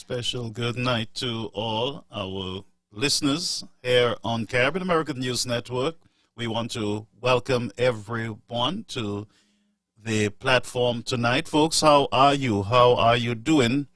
Special good night to all our listeners here on Caribbean American News Network. We want to welcome everyone to the platform tonight. Folks, how are you? How are you doing?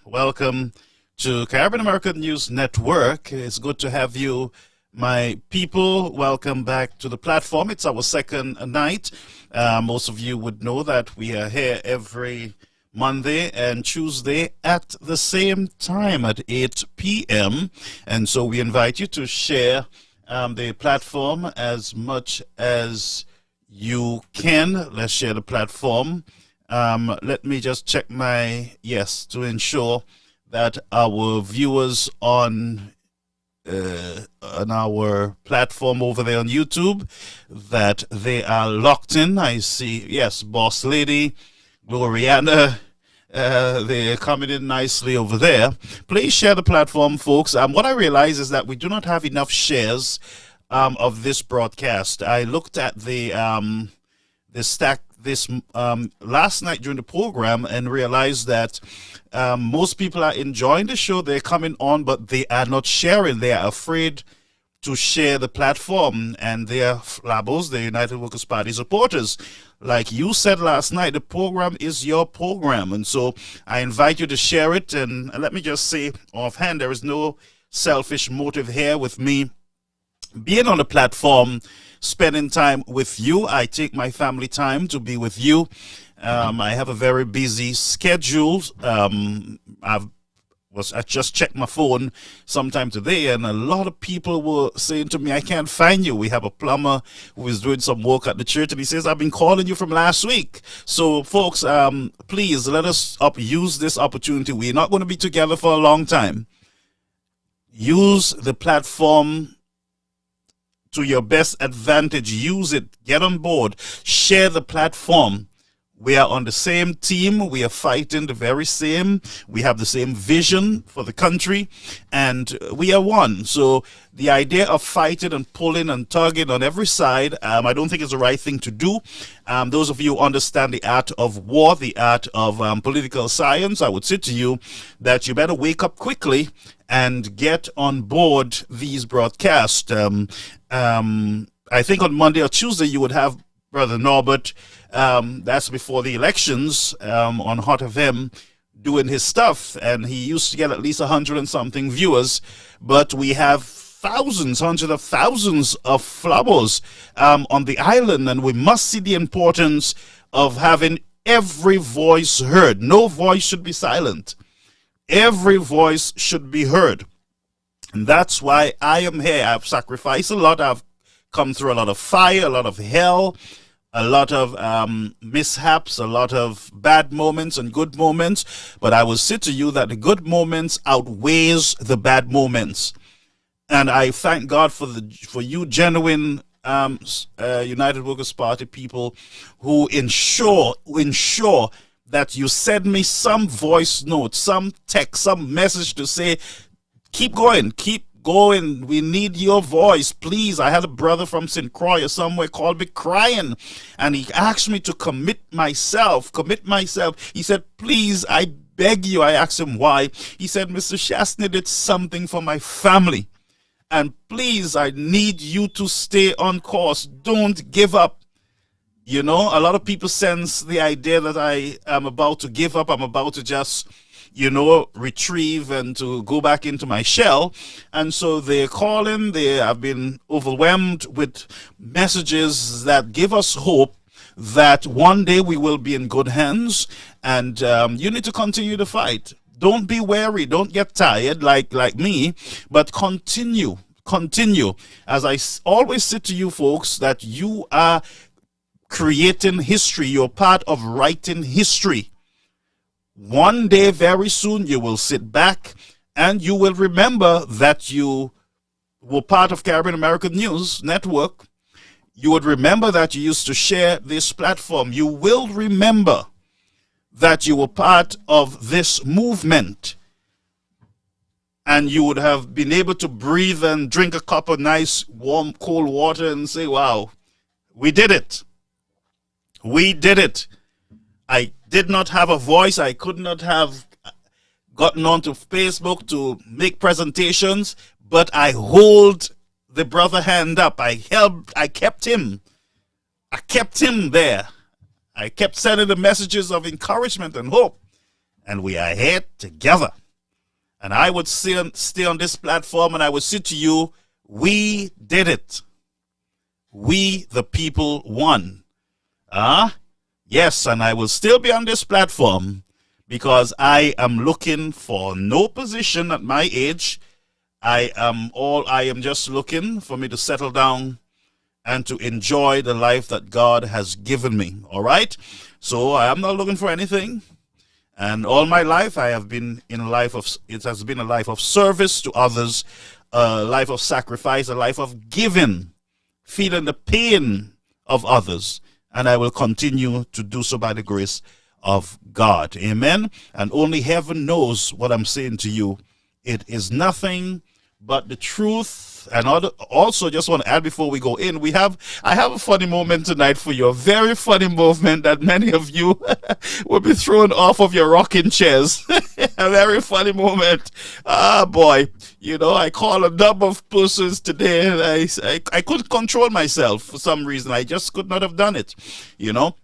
Welcome to Caribbean American News Network. It's good to have you, my people. Welcome back to the platform. It's our second night. Most of you would know that we are here every Monday and Tuesday at the same time at 8 p.m. And so we invite you to share the platform as much as you can. Let's share the platform. Let me just check my yes to ensure that our viewers on our platform over there on YouTube, that they are locked in. I see, yes, Boss Lady, Gloriana, they're coming in nicely over there. Please share the platform, folks. What I realize is that we do not have enough shares of this broadcast. I looked at the stack this last night during the program and realized that most people are enjoying the show. They're coming on, but they are not sharing. They are afraid to share the platform, and they are flabos, the United Workers Party supporters. Like you said last night, the program is your program, and so I invite you to share it. And let me just say offhand, there is no selfish motive here with me being on the platform, spending time with you. I take my family time to be with you. I have a very busy schedule. I just checked my phone sometime today, and a lot of people were saying to me, I can't find you. We have a plumber who is doing some work at the church, and he says, I've been calling you from last week. So, folks, please let us use this opportunity. We're not going to be together for a long time. Use the platform to your best advantage. Use it. Get on board. Share the platform. We are on the same team. We are fighting the very same. We have the same vision for the country, and we are one. So the idea of fighting and pulling and tugging on every side, I don't think is the right thing to do. Those of you who understand the art of war, the art of political science, I would say to you that you better wake up quickly and get on board these broadcasts. I think on Monday or Tuesday you would have Brother Norbert, that's before the elections, on Hot FM doing his stuff, and he used to get at least 100 and something viewers, but we have thousands, hundreds of thousands of flowers on the island, and we must see the importance of having every voice heard. No voice should be silent. Every voice should be heard. And that's why I am here. I've sacrificed a lot. I've come through a lot of fire, a lot of hell, a lot of mishaps, a lot of bad moments and good moments. But I will say to you that the good moments outweighs the bad moments. And I thank God for you genuine United Workers Party people who ensure that you send me some voice note, some text, some message to say, keep going, we need your voice, please. I had a brother from St. Croix or somewhere called me crying, and he asked me to commit myself. He said, please, I beg you. I asked him why. He said, Mr. Shastney did something for my family, and please, I need you to stay on course. Don't give up. You know, a lot of people sense the idea that I am about to give up. I'm about to just, retrieve and to go back into my shell. And so they're calling. They have been overwhelmed with messages that give us hope that one day we will be in good hands. And you need to continue to fight. Don't be weary. Don't get tired like me, but continue. As I always say to you folks, that you are creating history. You're part of writing history. One day, very soon, you will sit back and you will remember that you were part of Caribbean American News Network. You would remember that you used to share this platform. You will remember that you were part of this movement. And you would have been able to breathe and drink a cup of nice, warm, cold water and say, wow, we did it. We did it. did not have a voice. I could not have gotten onto Facebook to make presentations, but I hold the brother hand up. I kept him there. I kept sending the messages of encouragement and hope, and we are here together. And I would stay on this platform and I would say to you, we did it. We, the people, won. Yes, and I will still be on this platform because I am looking for no position at my age. I am just looking for me to settle down and to enjoy the life that God has given me. All right? So I am not looking for anything. And all my life I have been in a life of, it has been a life of service to others, a life of sacrifice, a life of giving, feeling the pain of others. And I will continue to do so by the grace of God. Amen. And only heaven knows what I'm saying to you. It is nothing but the truth. And also just want to add before we go in, I have a funny moment tonight for you, a very funny moment that many of you will be thrown off of your rocking chairs. A very funny moment. Boy, you know, I called a number of persons today and I couldn't control myself for some reason. I just could not have done it, you know.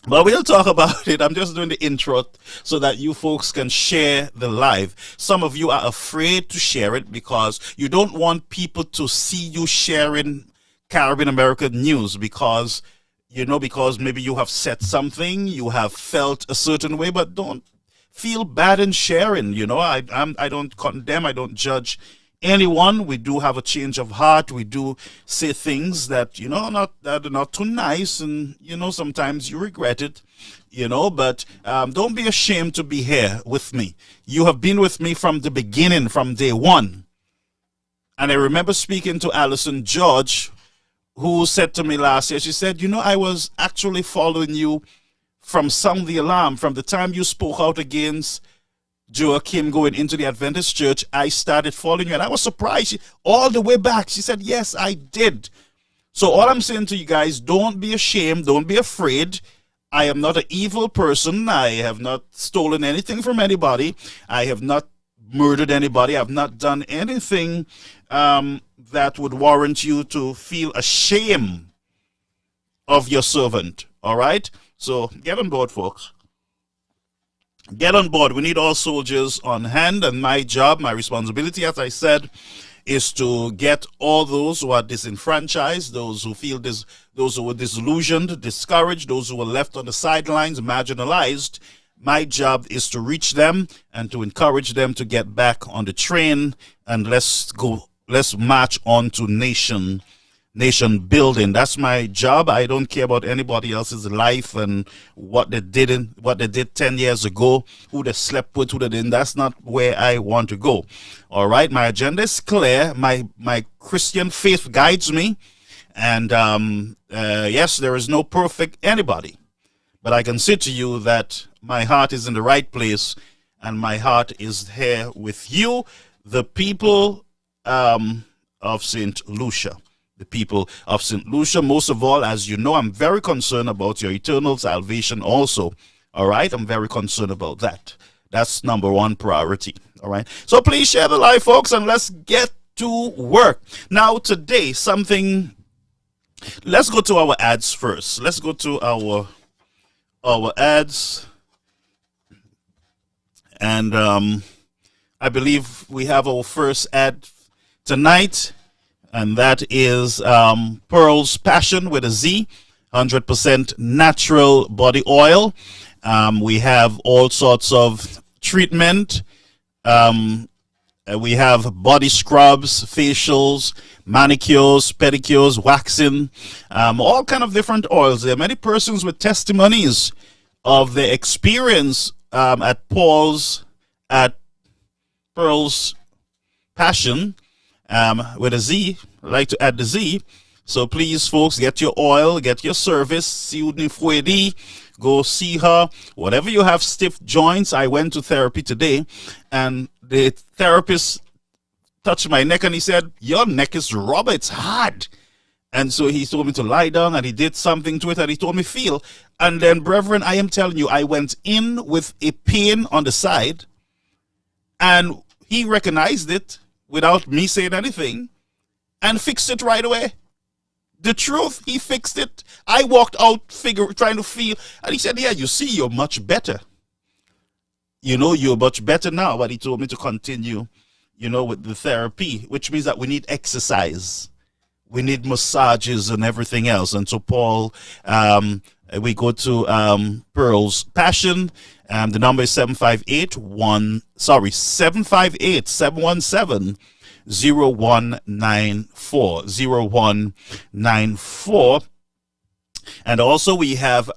But we'll talk about it. I'm just doing the intro so that you folks can share the live. Some of you are afraid to share it because you don't want people to see you sharing Caribbean American news because, you know, because maybe you have said something, you have felt a certain way, but don't feel bad in sharing. You know, I don't condemn, I don't judge anyone. We do have a change of heart. We do say things that, you know, that are not too nice, and, you know, sometimes you regret it, you know, but don't be ashamed to be here with me. You have been with me from the beginning, from day one. And I remember speaking to Alison George, who said to me last year, she said, you know, I was actually following you from Sound the Alarm, from the time you spoke out against Joachim going into the Adventist church. I started following you, and I was surprised. All the way back, she said, yes, I did. So all I'm saying to you guys, don't be ashamed, don't be afraid. I am not an evil person. I have not stolen anything from anybody. I have not murdered anybody. I have not done anything that would warrant you to feel ashamed of your servant. All right? So get on board, folks. Get on board. We need all soldiers on hand, and my job, my responsibility, as I said, is to get all those who are disenfranchised, those who feel those who were disillusioned, discouraged, those who were left on the sidelines, marginalized. My job is to reach them and to encourage them to get back on the train, and let's march on to nation building. That's my job. I don't care about anybody else's life and what they did 10 years ago, who they slept with, who they didn't. That's not where I want to go. All right, my agenda is clear. My Christian faith guides me, and yes, there is no perfect anybody, but I can say to you that my heart is in the right place, and my heart is here with you, the people of St. Lucia. The people of St. Lucia. Most of all, as you know, I'm very concerned about your eternal salvation also. All right? I'm very concerned about that. That's number one priority. All right? So please share the live, folks, and let's get to work. Now, today, let's go to our ads first. Let's go to our ads. And I believe we have our first ad tonight. And that is Pearl's Passion with a Z, 100% natural body oil. We have all sorts of treatment. We have body scrubs, facials, manicures, pedicures, waxing, all kind of different oils. There are many persons with testimonies of their experience at Pearl's Passion. With a Z, I like to add the Z. So please, folks, get your oil, get your service. Go see her. Whatever you have, stiff joints. I went to therapy today, and the therapist touched my neck, and he said, your neck is rubber, it's hard. And so he told me to lie down, and he did something to it, and he told me feel. And then, brethren, I am telling you, I went in with a pain on the side, and he recognized it without me saying anything and fixed it right away. The truth, he fixed it. I walked out trying to feel, and he said, yeah, you see, you're much better. You're much better now. But he told me to continue, with the therapy, which means that we need exercise. We need massages and everything else. And so Paul, we go to Pearl's Passion. The number is 758-194. And also we have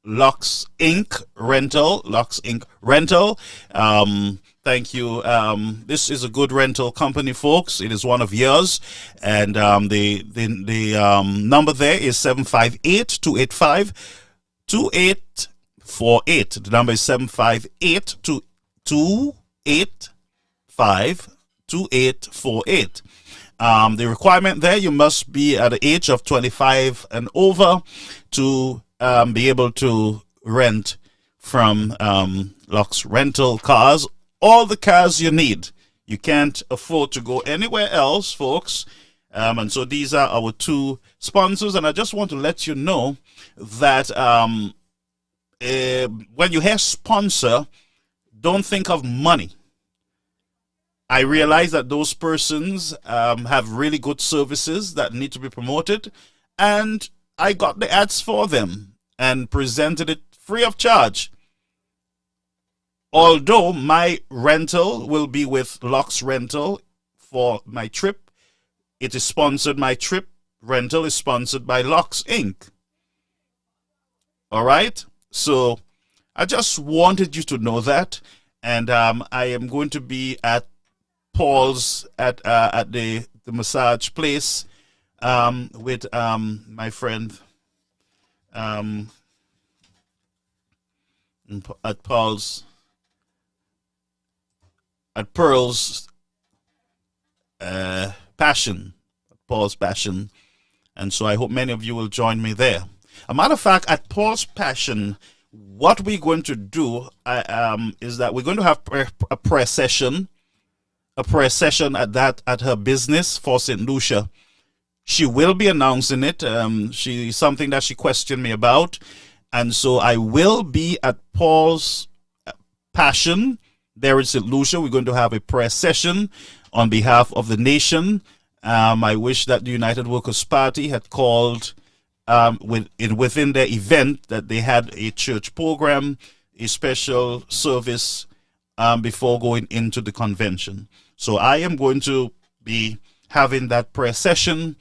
Lux Inc. Rental. Thank you. This is a good rental company, folks. It is one of yours. And the number there is 758-285-2848. The number is 758-285-2848. The requirement there, you must be at the age of 25 and over to be able to rent from Lux Rental Cars. All the cars you need. You can't afford to go anywhere else, folks. And so these are our two sponsors. And I just want to let you know that when you hear sponsor, don't think of money. I realize that those persons have really good services that need to be promoted. And I got the ads for them and presented it free of charge. Although my rental will be with Lux Rental for my trip, it is sponsored. My trip rental is sponsored by Lux Inc. All right. So I just wanted you to know that, and I am going to be at Paul's at the massage place with my friend at Paul's. At Pearl's Passion, Paul's Passion. And so I hope many of you will join me there. A matter of fact, at Paul's Passion, what we're going to do is that we're going to have a prayer session at her business for St. Lucia. She will be announcing it. Something that she questioned me about. And so I will be at Paul's Passion there in St. Lucia. We're going to have a prayer session on behalf of the nation. I wish that the United Workers' Party had called within their event that they had a church program, a special service before going into the convention. So I am going to be having that prayer session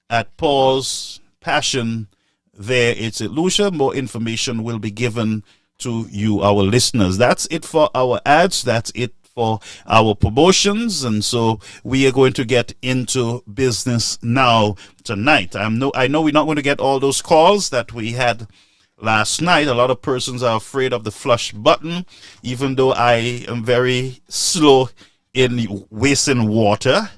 at Paul's Passion there in St. Lucia. More information will be given to you, our listeners. That's it for our ads. That's it for our promotions. And so we are going to get into business now tonight. I know we're not going to get all those calls that we had last night. A lot of persons are afraid of the flush button, even though I am very slow in wasting water.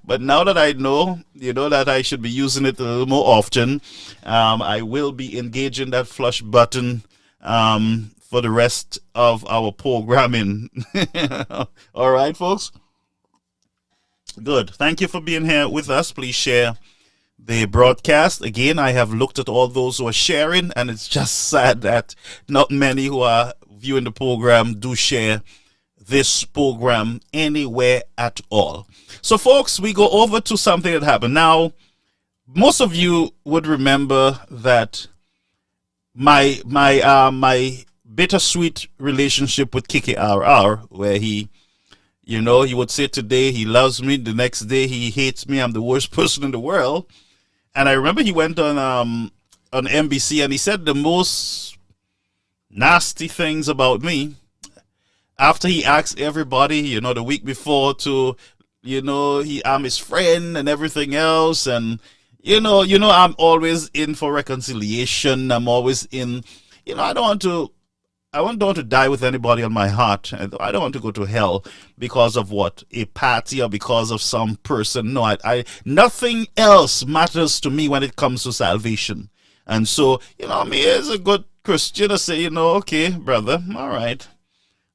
But now that I know, that I should be using it a little more often, I will be engaging that flush button for the rest of our programming. All right, folks? Good. Thank you for being here with us. Please share the broadcast. Again, I have looked at all those who are sharing, and it's just sad that not many who are viewing the program do share this program anywhere at all. So, folks, we go over to something that happened. Now, most of you would remember that my bittersweet relationship with Kiki RR, where he would say today he loves me, the next day he hates me, I'm the worst person in the world. And I remember he went on NBC and he said the most nasty things about me. After he asked everybody, the week before to, I'm his friend and everything else. And, I'm always in for reconciliation. I'm always in, I don't want to I don't want to die with anybody on my heart. I don't want to go to hell because of what? A party or because of some person. No, nothing else matters to me when it comes to salvation. And so, me as a good Christian, I say, okay, brother, all right.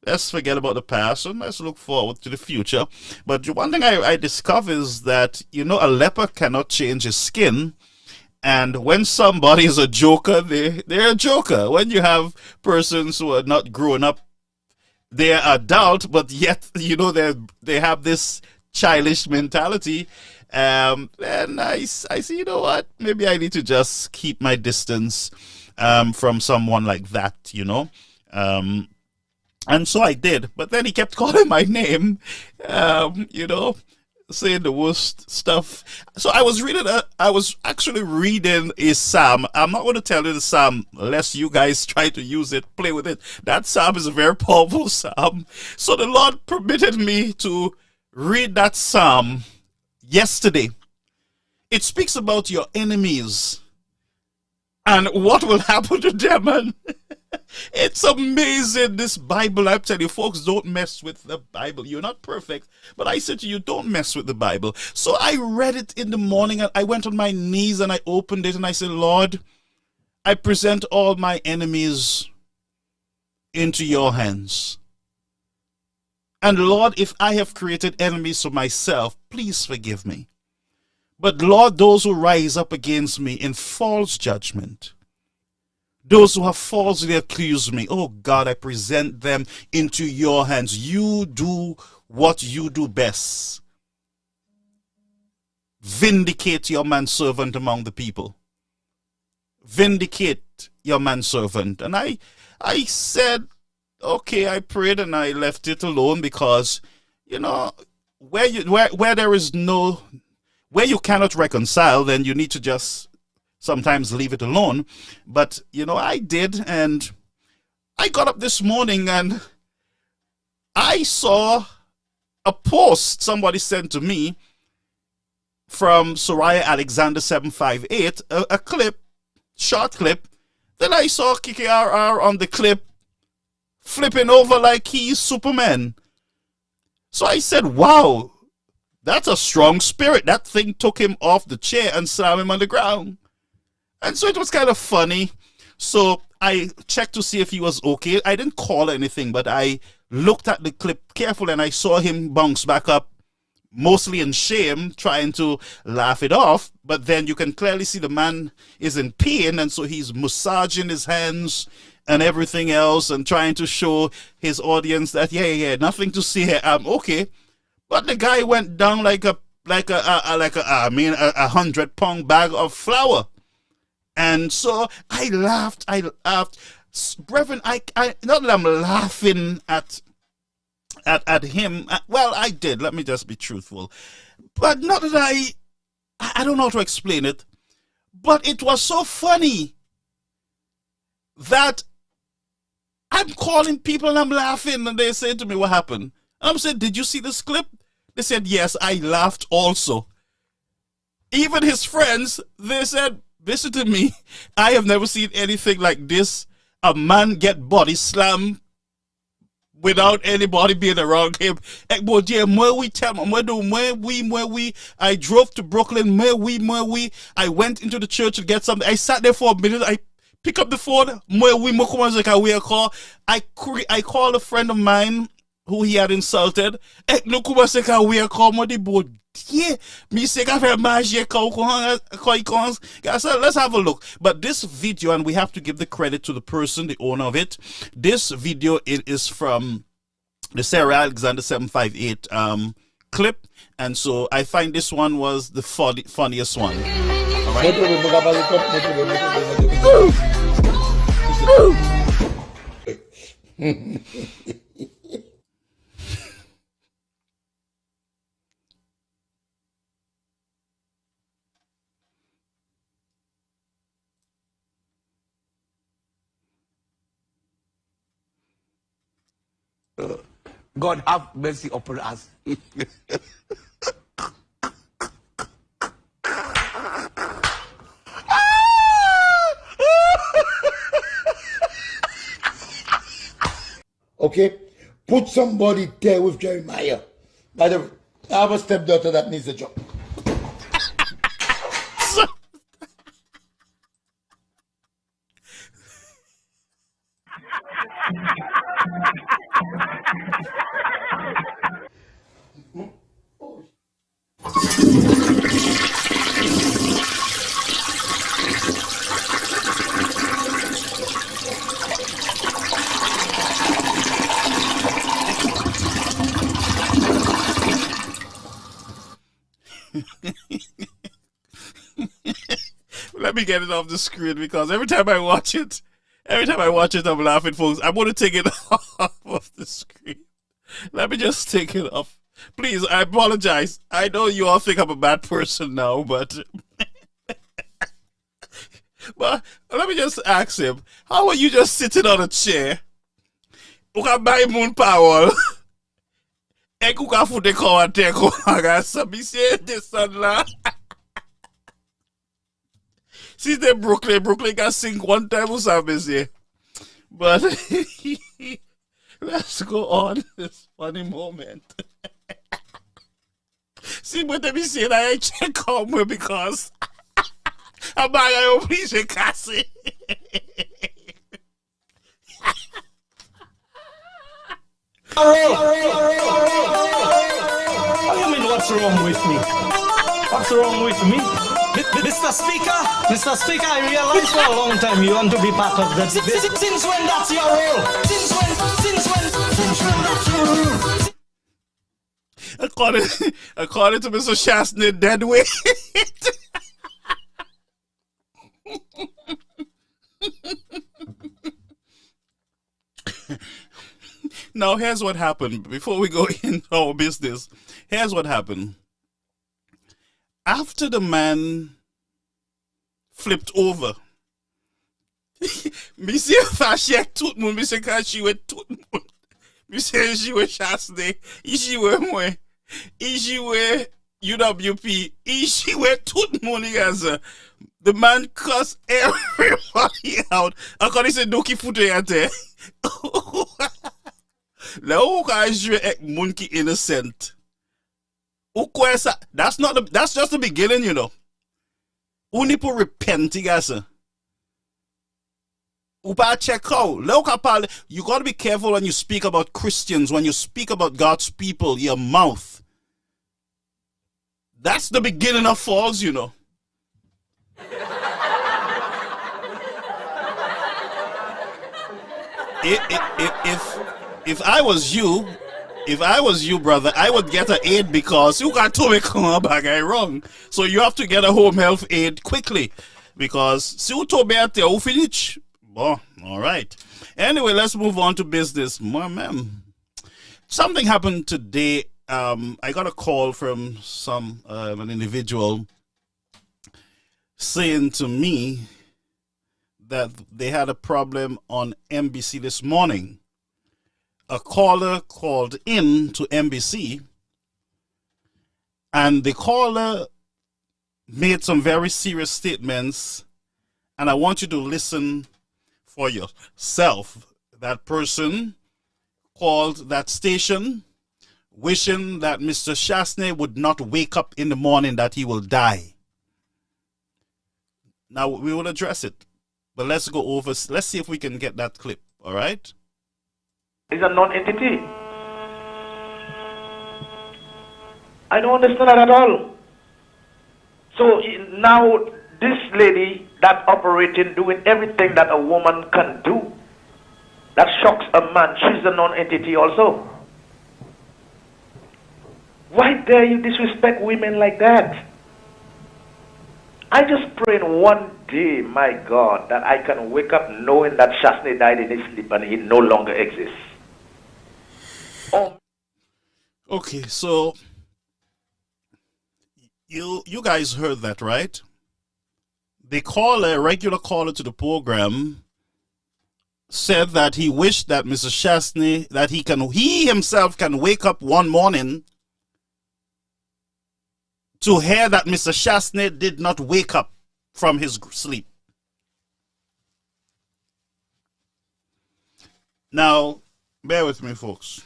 Let's forget about the past and let's look forward to the future. But one thing I discover is that, a leper cannot change his skin. And when somebody is a joker, they're a joker. When you have persons who are not grown up, they're adult, but yet, they have this childish mentality. And I see, what? Maybe I need to just keep my distance from someone like that, And so I did. But then he kept calling my name, saying the worst stuff. So I was actually reading a psalm. I'm not going to tell you the psalm unless you guys try to use it, play with it. That psalm is a very powerful psalm. So the Lord permitted me to read that psalm yesterday. It speaks about your enemies and what will happen to them. And it's amazing, this Bible. I'm telling you, folks, don't mess with the Bible. You're not perfect, but I said to you, don't mess with the Bible. So I read it in the morning, and I went on my knees, and I opened it, and I said, Lord, I present all my enemies into your hands. And Lord, if I have created enemies for myself, please forgive me. But Lord, those who rise up against me in false judgment, those who have falsely accused me, oh God, I present them into your hands. You do what you do best. Vindicate your manservant among the people. Vindicate your manservant. And I said, okay, I prayed and I left it alone because, where there is no, where you cannot reconcile, then you need to just sometimes leave it alone. But, I did, and I got up this morning and I saw a post somebody sent to me from Soraya Alexander 758, a clip, short clip. Then I saw KKRR on the clip flipping over like he's Superman. So I said, wow, that's a strong spirit. That thing took him off the chair and slammed him on the ground. And so it was kind of funny. So I checked to see if he was okay. I didn't call anything, but I looked at the clip carefully and I saw him bounce back up, mostly in shame, trying to laugh it off. But then you can clearly see the man is in pain, and so he's massaging his hands and everything else and trying to show his audience that, yeah, nothing to see here. I'm okay. But the guy went down like a 100-pound bag of flour. And so I laughed. Brethren, I not that I'm laughing at him. Well, I did. Let me just be truthful. But not that I don't know how to explain it. But it was so funny that I'm calling people and I'm laughing, and they say to me, what happened? And I'm saying, did you see this clip? They said, yes, I laughed also. Even his friends, they said, listen to me, I have never seen anything like this. A man get body slammed without anybody being around him. I drove to Brooklyn, I went into the church to get something. I sat there for a minute, I pick up the phone, I called a friend of mine who he had insulted. Yeah, let's have a look. But this video, and we have to give the credit to the person, the owner of it. This video, it is from the Sarah Alexander 758 clip, and so I find this one was the funniest one. All right? God have mercy upon us. okay? Put somebody there with Jeremiah. By the way, I have a stepdaughter that needs a job. Let me get it off the screen because every time I watch it, I'm laughing, folks. I'm going to take it off of the screen. Let me just take it off. Please, I apologize. I know you all think I'm a bad person now, but but let me just ask him, how are you just sitting on a chair? You can buy moon power. E ku ka fute ko ate ko aga sabi se de sanla. See the Brooklyn can sing one time or something. But let's go on this funny moment. See what they be saying, I check on me because I'm not going to please your Cassie. What do you mean, what's wrong with me? What's wrong with me? Mr. Speaker, I realized for a long time you want to be part of that debate. Since when that's your role? Since when that's your role? According to Mr. Shastner, dead weight. Now, here's what happened. Before we go into our business, here's what happened. After the man flipped over, me say fashek tout moun, me say kashiwe tout moun. Me say jiwe Shastner, ijiwe mwen, ijiwe UWP, ijiwe tout moun, guys. The man cussed everybody out. According to Doki Fute yate. Le ou ka jwe ek moun ki innocent. That's just the beginning, you know. Uni pour repent, guys. Upa check out. You got to be careful when you speak about Christians, when you speak about God's people, your mouth. That's the beginning of falls, you know. If I was you, brother, I would get an aid because you got to make a wrong. So you have to get a home health aid quickly because si you to be at the finish. Oh, all right. Anyway, let's move on to business. Something happened today. I got a call from an individual saying to me that they had a problem on NBC this morning. A caller called in to NBC, and the caller made some very serious statements, and I want you to listen for yourself. That person called that station wishing that Mr. Shastner would not wake up in the morning, that he will die. Now, we will address it, but let's see if we can get that clip, all right? Is a non-entity. I don't understand that at all. So now this lady that operating, doing everything that a woman can do, that shocks a man, she's a non-entity also. Why dare you disrespect women like that? I just pray in one day, my God, that I can wake up knowing that Shastner died in his sleep and he no longer exists. Oh. Okay, so you guys heard that, right? The caller, regular caller to the program, said that he wished that Mr. Shastner, that he himself can wake up one morning to hear that Mr. Shastner did not wake up from his sleep. Now, Bear with me, folks.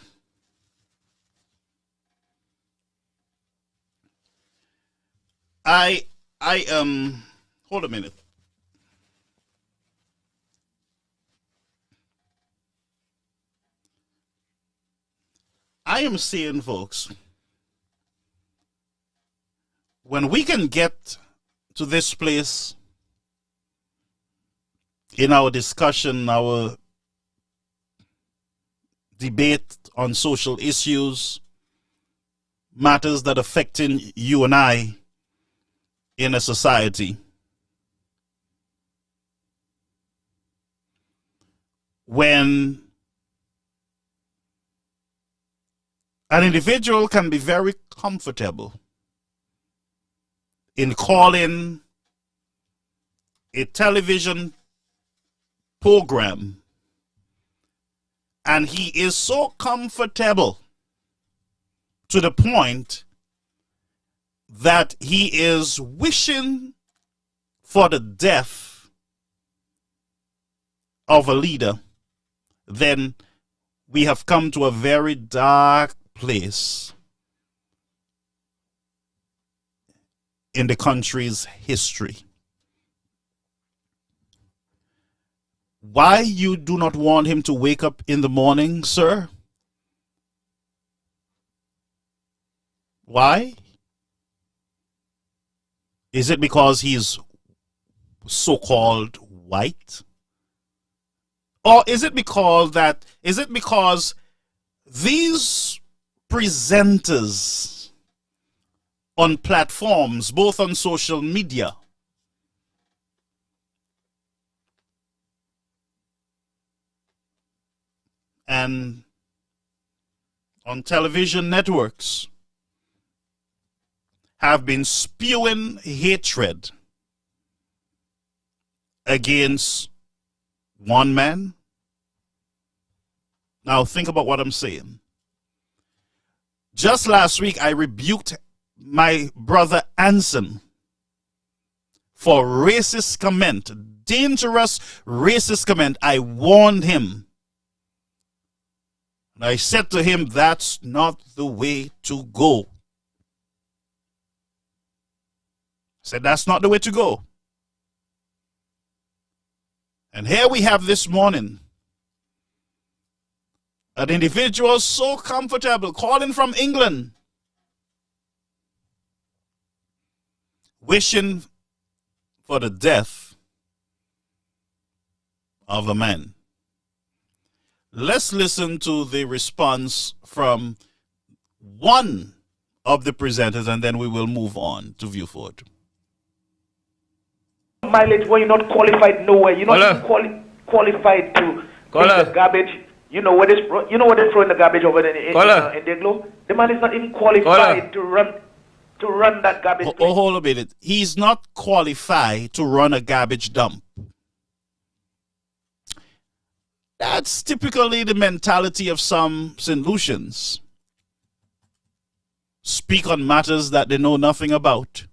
I hold a minute. I am saying, folks, when we can get to this place in our discussion, our debate on social issues, matters that affecting you and I in a society, when an individual can be very comfortable in calling a television program, and he is so comfortable to the point that he is wishing for the death of a leader, then we have come to a very dark place in the country's history. Why you do not want him to wake up in the morning, sir? Why? Is it because he's so-called white? Or is it because these presenters on platforms, both on social media and on television networks, have been spewing hatred against one man? Now think about what I'm saying. Just last week, I rebuked my brother Anson for racist comment, dangerous racist comment. I warned him. And I said to him, that's not the way to go. I said, that's not the way to go. And here we have this morning an individual so comfortable calling from England, wishing for the death of a man. Let's listen to the response from one of the presenters, and then we will move on to Viewfort. Mileage when you're not qualified nowhere. You're not even qualified to take the garbage. You know where they throw in the garbage over there in the globe? The man is not even qualified to run that garbage. Hold a minute. He's not qualified to run a garbage dump. That's typically the mentality of some St. Lucians. Speak on matters that they know nothing about.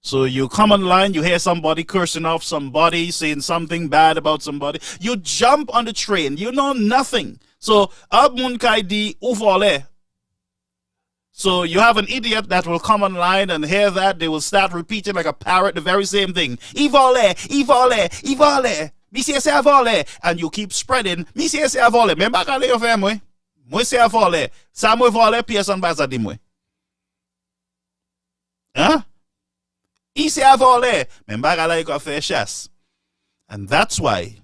So you come online, you hear somebody cursing off somebody, saying something bad about somebody. You jump on the train. You know nothing. So, abmun kaidi uvole. So you have an idiot that will come online and hear that. They will start repeating like a parrot the very same thing. Ivole, ivole, ivole. Mi se avole. And you keep spreading. Mi se avole. Memba kale yo fe mwe. Mwe se avole. Sa mwe vole piye son baza di mwe. Huh? And that's why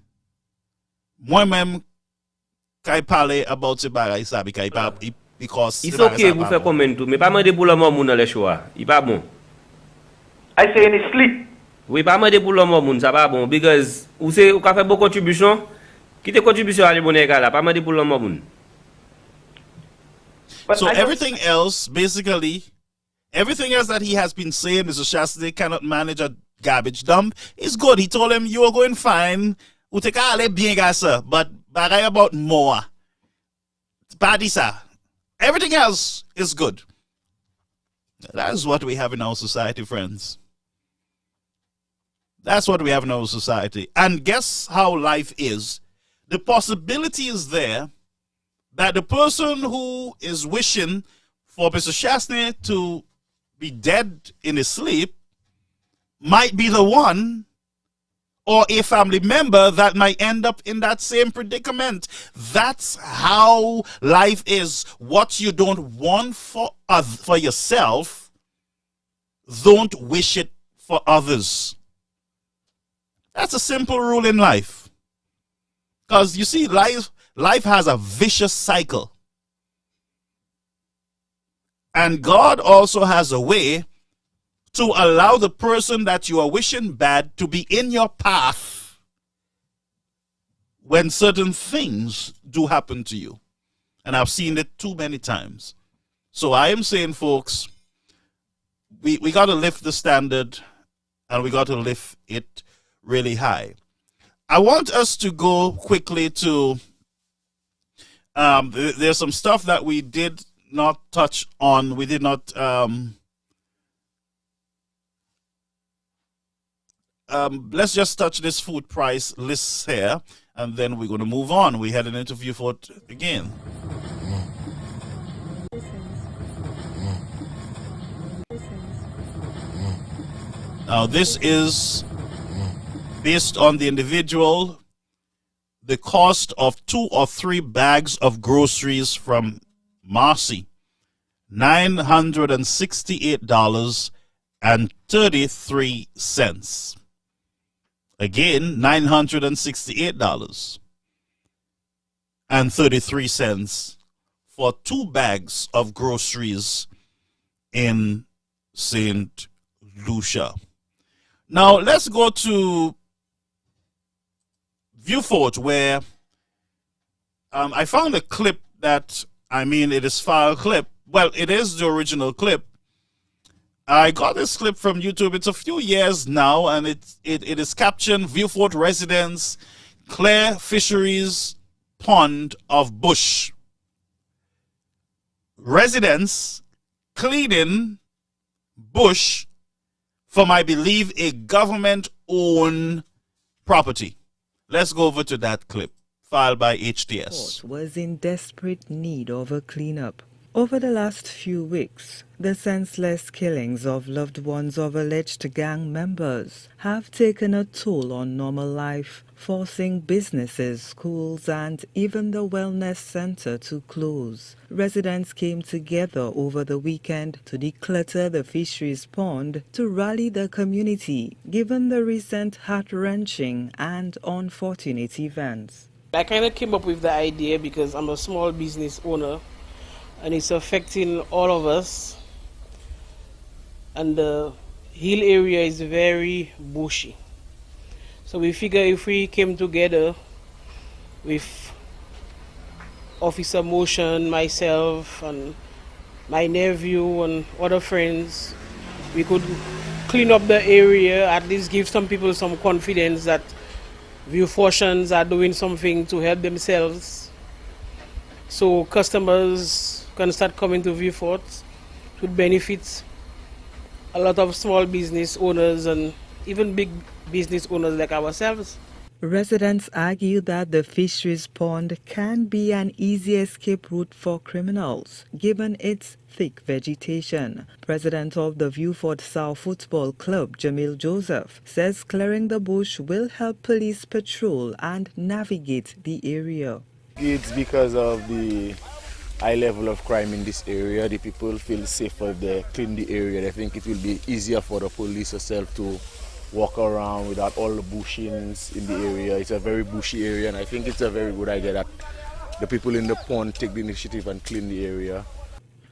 moi-même kai parle about ce bagay ça because it's okay vous faire comment tout mais pas demander pour l'homme moun dans les choix il pas bon. I say in his sleep. Oui pas demander pour l'homme moun ça pas bon because ou c'est ou ka fait beaucoup contribution qui te contribution à bon égal là pas demander pour l'homme moun. So everything else basically everything else that he has been saying, Mr. Shastry cannot manage a garbage dump, is good. He told him, you are going fine. But bagay about more. Everything else is good. That is what we have in our society, friends. That's what we have in our society. And guess how life is? The possibility is there that the person who is wishing for Mr. Chasney to be dead in his sleep might be the one or a family member that might end up in that same predicament. That's how life is. What you don't want for yourself, don't wish it for others. That's a simple rule in life. Because you see, life has a vicious cycle. And God also has a way to allow the person that you are wishing bad to be in your path when certain things do happen to you. And I've seen it too many times. So I am saying, folks, we got to lift the standard, and we got to lift it really high. I want us to go quickly to, there's some stuff that we did not touch on. We did not, let's just touch this food price list here, and then we're going to move on. We had an interview for it again. Now, this is based on the individual, the cost of 2 or 3 bags of groceries from Marcy, $968.33. Again, $968.33 for 2 bags of groceries in St. Lucia. Now, let's go to Viewfort, where I found a clip that, it is file clip. Well, it is the original clip. I got this clip from YouTube. It's a few years now, and it is captioned, Viewfort residents clear fisheries pond of bush. Residents cleaning bush from, I believe, a government-owned property. Let's go over to that clip, filed by HTS. Was in desperate need of a cleanup. Over the last few weeks, the senseless killings of loved ones of alleged gang members have taken a toll on normal life, forcing businesses, schools, and even the wellness center to close. Residents came together over the weekend to declutter the fisheries pond to rally the community, given the recent heart-wrenching and unfortunate events. I kind of came up with the idea because I'm a small business owner, and it's affecting all of us. And the hill area is very bushy. So we figure if we came together with Officer Motion, myself, and my nephew and other friends, we could clean up the area, at least give some people some confidence that Viewfortians are doing something to help themselves. So customers can start coming to Viewfort. It would benefit a lot of small business owners and even big business owners like ourselves. Residents argue that the fisheries pond can be an easy escape route for criminals, given its thick vegetation. President of the Viewfort South Football Club, Jamil Joseph, says clearing the bush will help police patrol and navigate the area. It's because of the high level of crime in this area. The people feel safer if they clean the area. I think it will be easier for the police itself to walk around without all the bushings in the area. It's a very bushy area, and I think it's a very good idea that the people in the pond take the initiative and clean the area.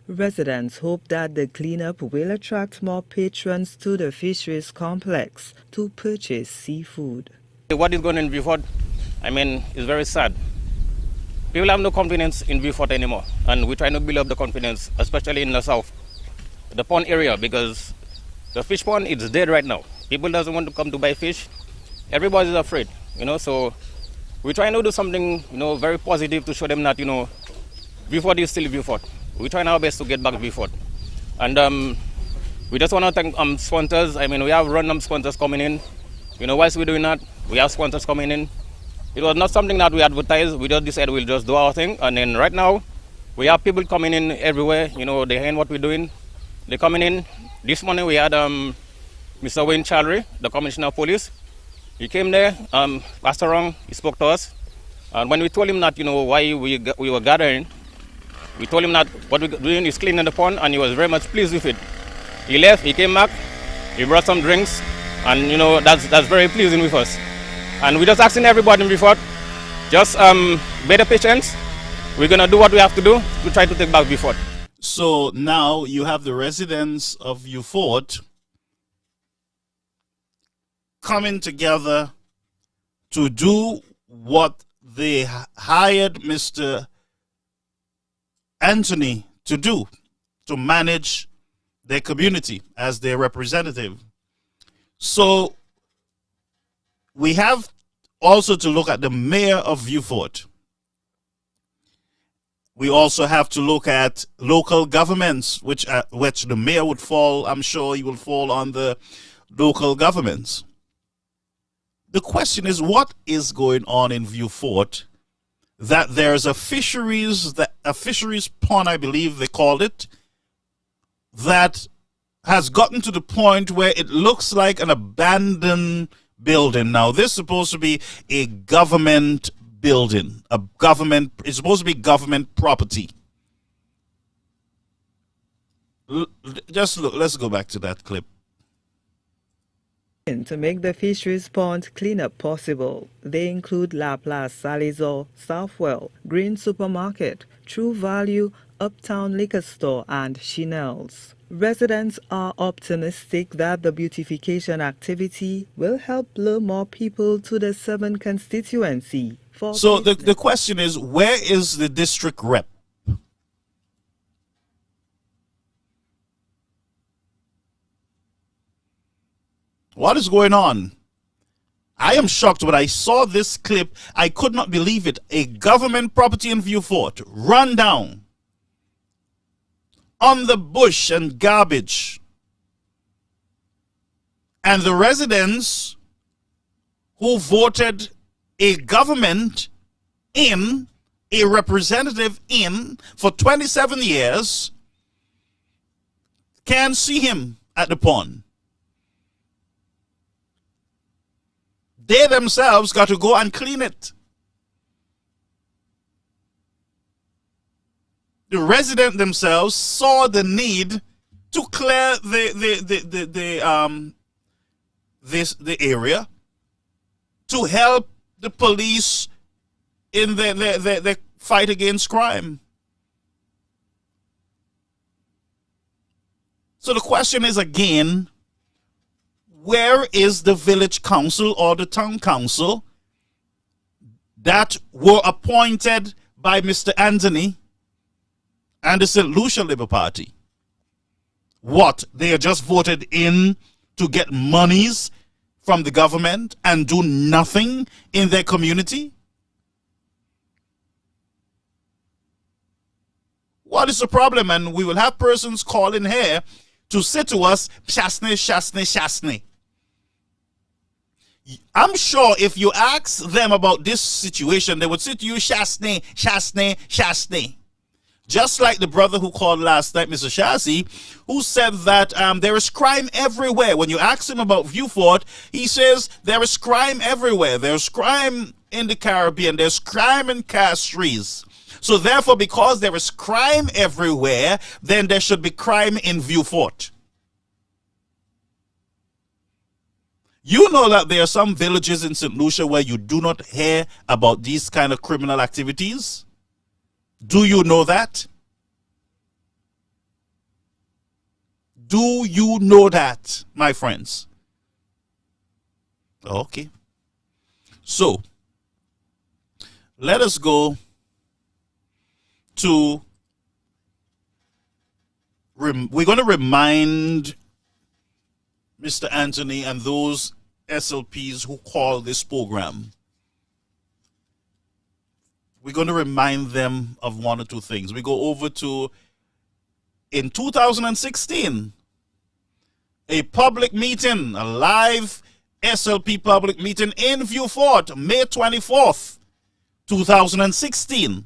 Residents hope that the cleanup will attract more patrons to the fisheries complex to purchase seafood. What is going on in Viewfort, is very sad. People have no confidence in Viewfort anymore, and we're trying to build up the confidence, especially in the south, the pond area, because the fish pond is dead right now. People doesn't want to come to buy fish. Everybody's afraid, so we're trying to do something, very positive to show them that, Viewfort is still Viewfort. We're trying our best to get back to Viewfort. And we just want to thank sponsors. We have random sponsors coming in. Whilst we're doing that, we have sponsors coming in. It was not something that we advertised. We just decided we'll just do our thing. And then right now, we have people coming in everywhere. You know, they hear what we're doing. They're coming in. This morning we had Mr. Wayne Chaldry, the Commissioner of Police. He came there, Pastor Rong, he spoke to us. And when we told him that, you know, why we were gathering, we told him that what we're doing is cleaning the pond, and he was very much pleased with it. He left, he came back, he brought some drinks, and, you know, that's very pleasing with us. And we're just asking everybody in Viewfort, just better patience. We're going to do what we have to do to try to take back Viewfort. So now you have the residents of Viewfort coming together to do what they hired Mr. Anthony to do, to manage their community as their representative. So we have also to look at the mayor of Viewfort. We also have to look at local governments, which the mayor would fall, I'm sure he will fall on the local governments. The question is, what is going on in Viewfort that there's a fisheries pond, I believe they called it, that has gotten to the point where it looks like an abandoned building. Now, this is supposed to be a government building, it's supposed to be government property. Just look, let's go back to that clip. To make the fisheries pond cleanup possible, they include Laplace, Salizor, Southwell, Green Supermarket, True Value, Uptown Liquor Store, and Chanel's. Residents are optimistic that the beautification activity will help lure more people to the 7th constituency. So the question is, where is the district rep? What is going on? I am shocked when I saw this clip. I could not believe it. A government property in Viewfort run down on the bush and garbage. And the residents who voted a government in, a representative in, for 27 years can't see him at the pond. They themselves got to go and clean it. The residents themselves saw the need to clear the area to help the police in the fight against crime. So the question is again, where is the village council or the town council that were appointed by Mr. Anthony and the St. Lucia Labour Party? What? They are just voted in to get monies from the government and do nothing in their community? What is the problem? And we will have persons calling here to say to us, Shasne, Shasne, Shasne. I'm sure if you ask them about this situation, they would say to you, Shasne, Shasne, Shasne. Just like the brother who called last night, Mr. Shasi, who said that there is crime everywhere. When you ask him about Viewfort, he says there is crime everywhere. There's crime in the Caribbean. There's crime in Castries. So therefore, because there is crime everywhere, then there should be crime in Viewfort. You know that there are some villages in St. Lucia where you do not hear about these kind of criminal activities? Do you know that? Do you know that, my friends? Okay. So, let us go to, we're going to remind Mr. Anthony and those SLPs who call this program. We're going to remind them of one or two things. We go over to, in 2016, a public meeting, a live SLP public meeting in Viewfort, May 24th, 2016.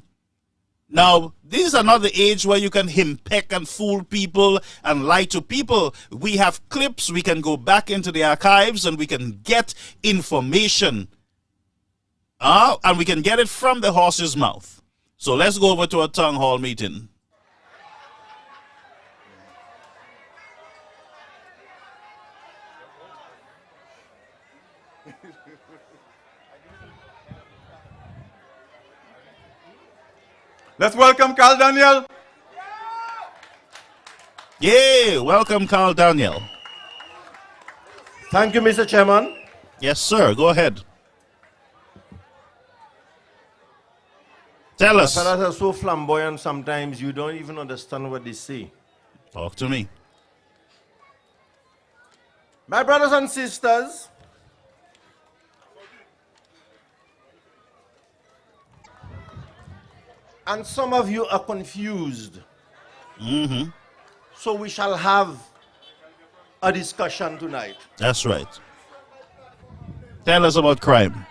Now, this is another age where you can peck and fool people and lie to people. We have clips, we can go back into the archives and we can get information. And we can get it from the horse's mouth. So let's go over to a town hall meeting. Let's welcome Carl Daniel. Yeah, welcome Carl Daniel. Thank you, Mr. Chairman. Yes, sir. Go ahead. Tell us. The fellas are so flamboyant sometimes you don't even understand what they say. Talk to me. My brothers and sisters, and some of you are confused. So we shall have a discussion tonight. That's right. Tell us about crime.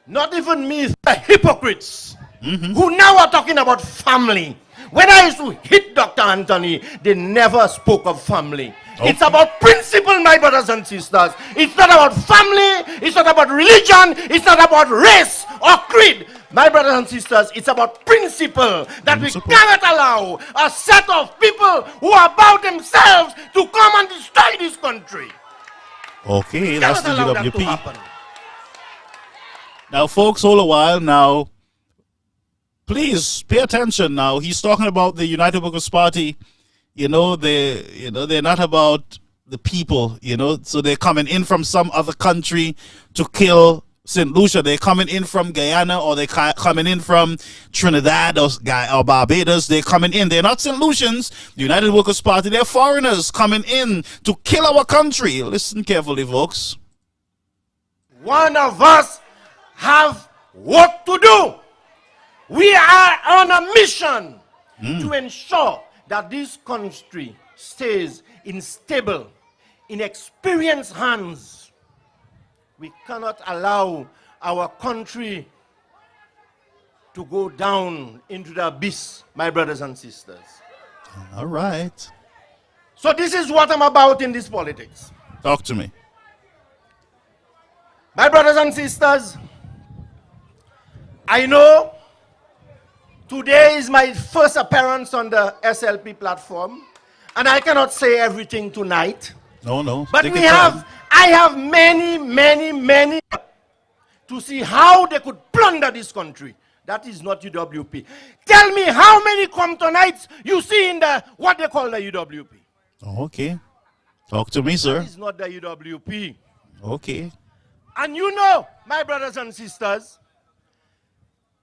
Not even me, the hypocrites who now are talking about family. When I used to hit Dr. Anthony, they never spoke of family. Okay. It's about principle, my brothers and sisters. It's not about family, it's not about religion, it's not about race or creed. My brothers and sisters, it's about principle that we cannot allow a set of people who are about themselves to come and destroy this country. Okay, that's the GWP. Now, folks, hold a while now. Please pay attention now. He's talking about the United Workers' Party. They're not about the people, so they're coming in from some other country to kill St. Lucia. They're coming in from Guyana, or they're coming in from Trinidad or Barbados. They're coming in. They're not St. Lucians. The United Workers' Party, they're foreigners coming in to kill our country. Listen carefully, folks. One of us have work to do. We are on a mission to ensure that this country stays in stable, in experienced hands. We cannot allow our country to go down into the abyss, my brothers and sisters. All right. So this is what I'm about in this politics. Talk to me. My brothers and sisters, I know today is my first appearance on the SLP platform, and I cannot say everything tonight. No. But I have many to see how they could plunder this country. That is not UWP. Tell me how many Comptonites you see in what they call the UWP. Okay. Talk to me, sir. That is not the UWP. Okay. And you know, my brothers and sisters,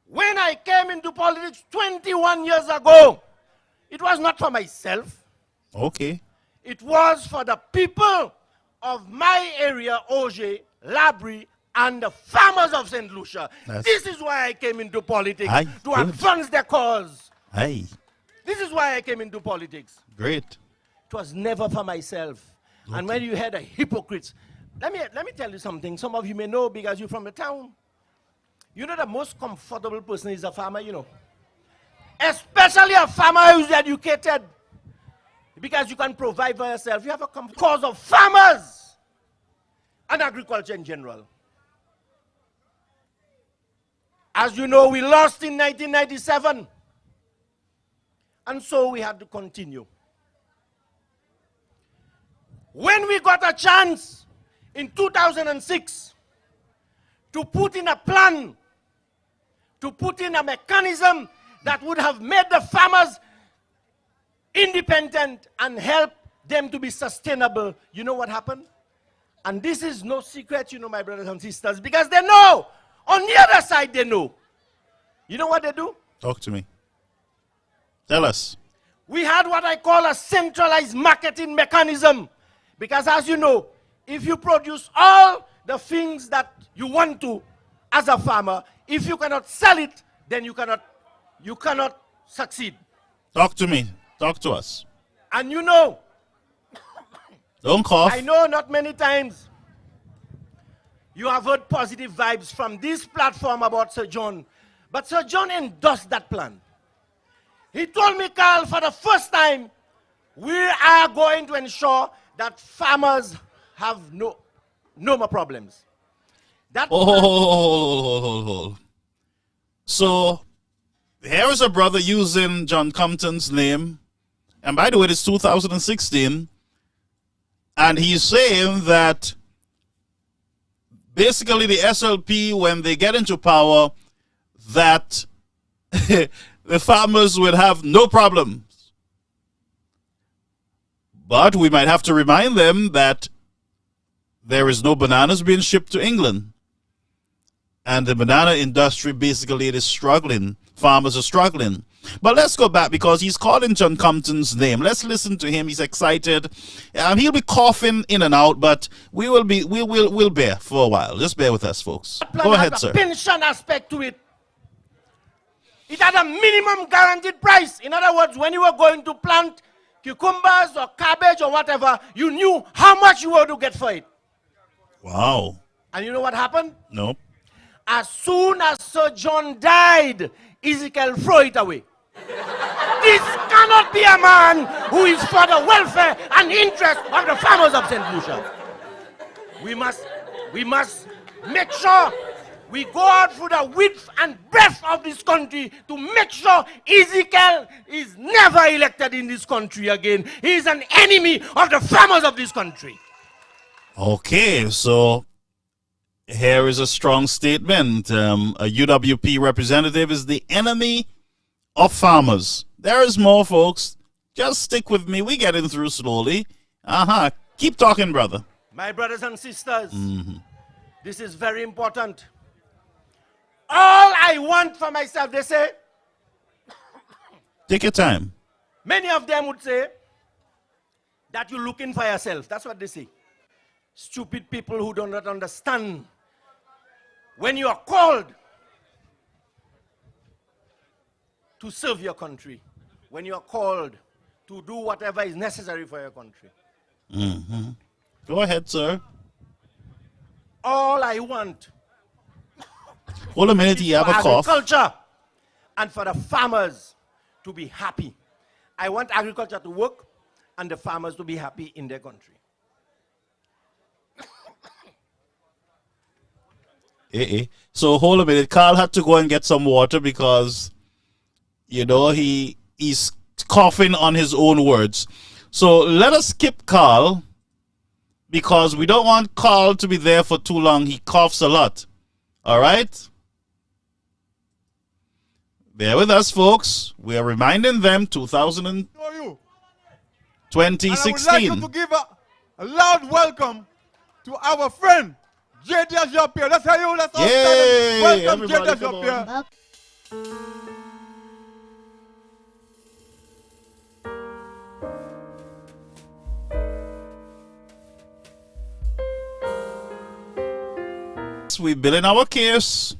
when I came into politics 21 years ago, it was not for myself. Okay. It was for the people of my area, Auger, Labrie, and the farmers of St. Lucia. This is why I came into politics, to advance their cause. This is why I came into politics. Great. It was never for myself. Okay. And when you had the hypocrites, let me tell you something. Some of you may know because you're from the town. You know the most comfortable person is a farmer, Especially a farmer who's educated. Because you can provide for yourself. You have a cause of farmers and agriculture in general. As you know, we lost in 1997. And so we had to continue. When we got a chance in 2006 to put in a plan, to put in a mechanism that would have made the farmers independent and help them to be sustainable, you know what happened? And this is no secret, my brothers and sisters, because they know. On the other side, they know. You know what they do? Talk to me. Tell us. We had what I call a centralized marketing mechanism. Because as you know, if you produce all the things that you want to as a farmer, if you cannot sell it, then you cannot succeed. Talk to me. Talk to us. And you know, Don't cough. I know not many times you have heard positive vibes from this platform about Sir John, but Sir John endorsed that plan. He told me, Carl, for the first time, we are going to ensure that farmers have no more problems. Hold. So, here is a brother using John Compton's name, and by the way, it's 2016, and he's saying that basically the SLP, when they get into power, that the farmers would have no problems. But we might have to remind them that there is no bananas being shipped to England. And the banana industry, basically, it is struggling. Farmers are struggling. But let's go back because he's calling John Compton's name. Let's listen to him. He's excited. He'll be coughing in and out, but we'll bear for a while. Just bear with us, folks. Go ahead, sir. Pension aspect to it. It had a minimum guaranteed price. In other words, when you were going to plant cucumbers or cabbage or whatever, you knew how much you were to get for it. Wow. And you know what happened? No. As soon as Sir John died, Ezekiel threw it away. This cannot be a man who is for the welfare and interest of the farmers of St. Lucia. We must make sure we go out through the width and breadth of this country to make sure Ezekiel is never elected in this country again. He is an enemy of the farmers of this country. Okay, so here is a strong statement. A UWP representative is the enemy of farmers. There is more, folks. Just stick with me. We're getting through slowly. Keep talking, brother. My brothers and sisters, this is very important. All I want for myself, they say. Take your time. Many of them would say that you're looking for yourself. That's what they say. Stupid people who do not understand. When you are called to serve your country, when you are called to do whatever is necessary for your country. Go ahead, sir. All I want. Hold a minute, you have a cough. Agriculture and for the farmers to be happy. I want agriculture to work and the farmers to be happy in their country. So hold a minute. Carl had to go and get some water because, you know, he's coughing on his own words. So let us skip Carl because we don't want Carl to be there for too long. He coughs a lot. All right? Bear with us, folks. We are reminding them 2016. And I would like you to give a loud welcome to our friend, J.D. Jean-Pierre. Let's hear you. Let's all stand and welcome J.D. Jean-Pierre. We're building our case.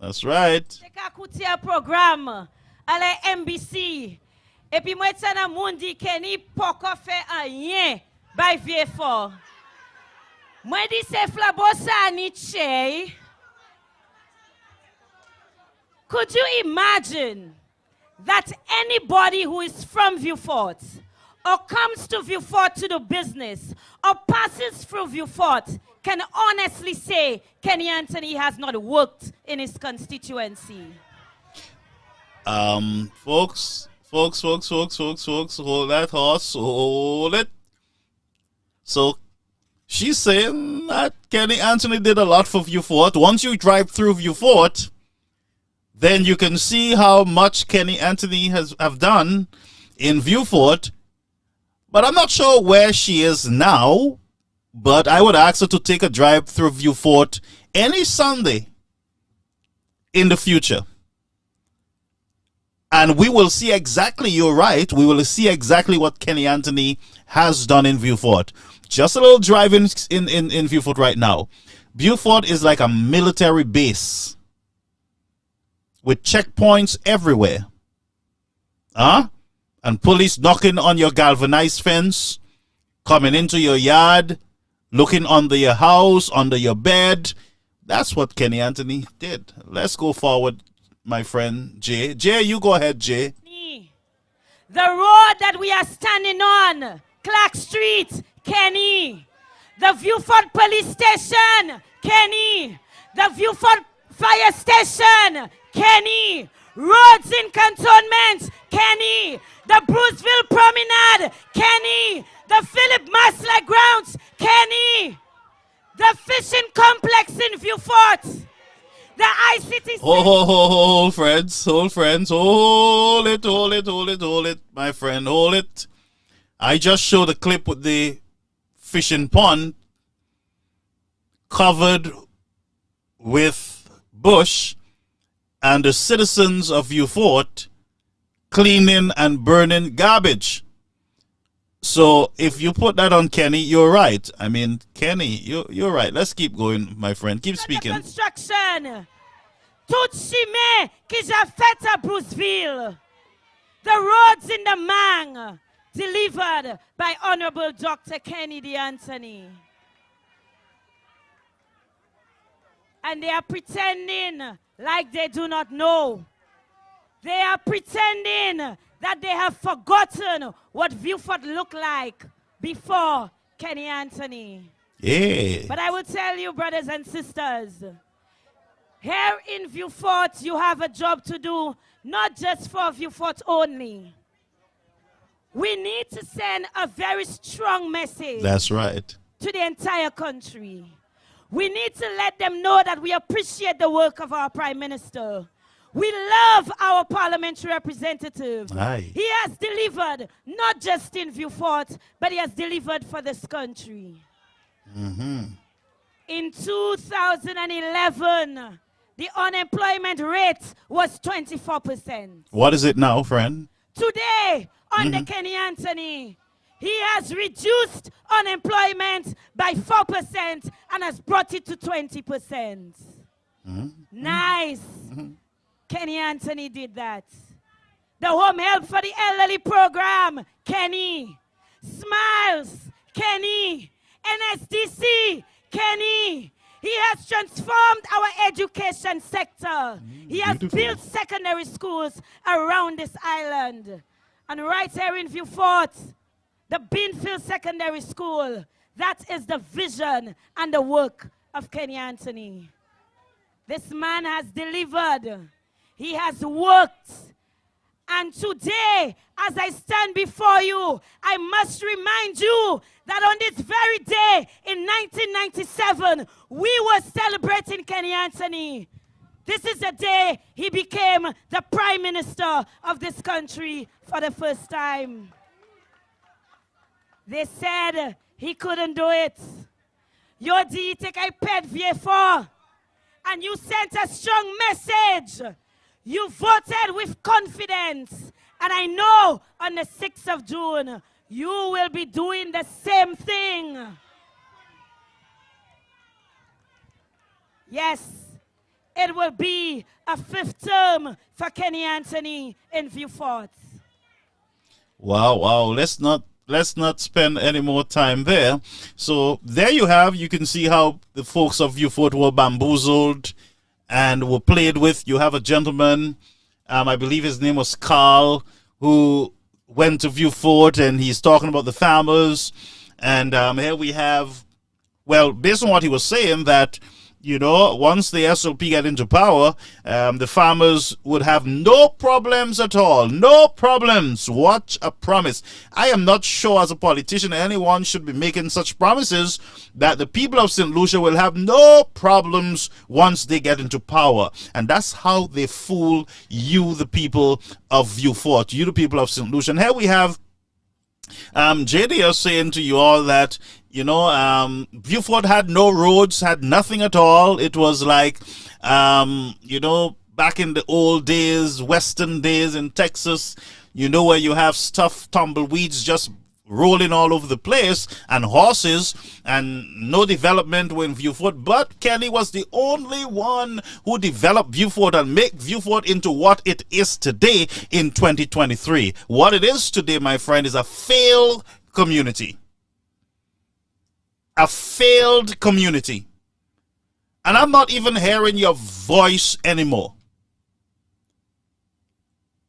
That's right. Écouter un programme à la MBC. Et puis moi t'en a mundi Kenny poko fait rien by Viewfort. Moi dit c'est flabosa ni che. Could you imagine that anybody who is from Viewfort or comes to Viewfort to do business or passes through Viewfort can honestly say Kenny Anthony has not worked in his constituency? Folks, hold that horse, hold it. So, she's saying that Kenny Anthony did a lot for Viewfort. Once you drive through Viewfort, then you can see how much Kenny Anthony have done in Viewfort. But I'm not sure where she is now. But I would ask her to take a drive through Viewfort any Sunday in the future. And we will see exactly, you're right, we will see exactly what Kenny Anthony has done in Viewfort. Just a little drive in Viewfort right now. Viewfort is like a military base with checkpoints everywhere. And police knocking on your galvanized fence coming into your yard, looking under your house, under your bed. That's what Kenny Anthony did. Let's go forward, my friend Jay. Jay, you go ahead, Jay. The road that we are standing on, Clark Street, Kenny. The Viewfort Police Station, Kenny. The Viewfort Fire Station, Kenny. Roads in cantonments, Kenny. The Bruceville Promenade, Kenny. The Philip Masler Grounds, Kenny. The fishing complex in Viewfort. The ICT. Hold, friends. Hold it, my friend. Hold it. I just showed a clip with the fishing pond covered with bush and the citizens of Viewfort cleaning and burning garbage. So if you put that on Kenny, you're right. I mean, Kenny, you're right. Let's keep going, my friend. Keep speaking. Construction. Tout chemin que j'ai fait à Bruceville. The roads in the Mang, delivered by Honorable Dr. Kennedy Anthony. And they are pretending like they do not know. They are pretending that they have forgotten what Viewfort looked like before Kenny Anthony. Yeah. But I will tell you, brothers and sisters, here in Viewfort, you have a job to do, not just for Viewfort only. We need to send a very strong message. That's right. To the entire country. We need to let them know that we appreciate the work of our Prime Minister. We love our parliamentary representative. Aye. He has delivered, not just in Viewfort, but he has delivered for this country. Mm-hmm. In 2011, the unemployment rate was 24%. What is it now, friend? Today, under Kenny Anthony, he has reduced unemployment by 4% and has brought it to 20%. Nice. Kenny Anthony did that. The Home Help for the Elderly program, Kenny. Smiles, Kenny. NSDC, Kenny. He has transformed our education sector. He has built secondary schools around this island. And right here in Viewfort, the Beanfield Secondary School, that is the vision and the work of Kenny Anthony. This man has delivered. He has worked. And today, as I stand before you, I must remind you that on this very day in 1997, we were celebrating Kenny Anthony. This is the day he became the Prime Minister of this country for the first time. They said he couldn't do it. Yo di take a pet Viewfort, and you sent a strong message. You voted with confidence. And I know on the 6th of June, you will be doing the same thing. Yes, it will be a 5th term for Kenny Anthony in Viewfort. Wow. Let's not spend any more time there. So there you have, you can see how the folks of Viewfort were bamboozled and were played with. You have a gentleman, I believe his name was Carl, who went to Viewfort, and he's talking about the farmers. And here we have, well, based on what he was saying, that, you know, once the SLP get into power, the farmers would have no problems at all. No problems. What a promise. I am not sure as a politician anyone should be making such promises that the people of St. Lucia will have no problems once they get into power. And that's how they fool you, the people of Viewfort, you, the people of St. Lucia. And here we have JD saying to you all that, you know, Viewfort had no roads, had nothing at all. It was like, you know, back in the old days, Western days in Texas, you know, where you have stuffed tumbleweeds just rolling all over the place and horses and no development in Viewfort. But Kenny was the only one who developed Viewfort and make Viewfort into what it is today in 2023. What it is today, my friend, is a failed community. a failed community. And I'm not even hearing your voice anymore.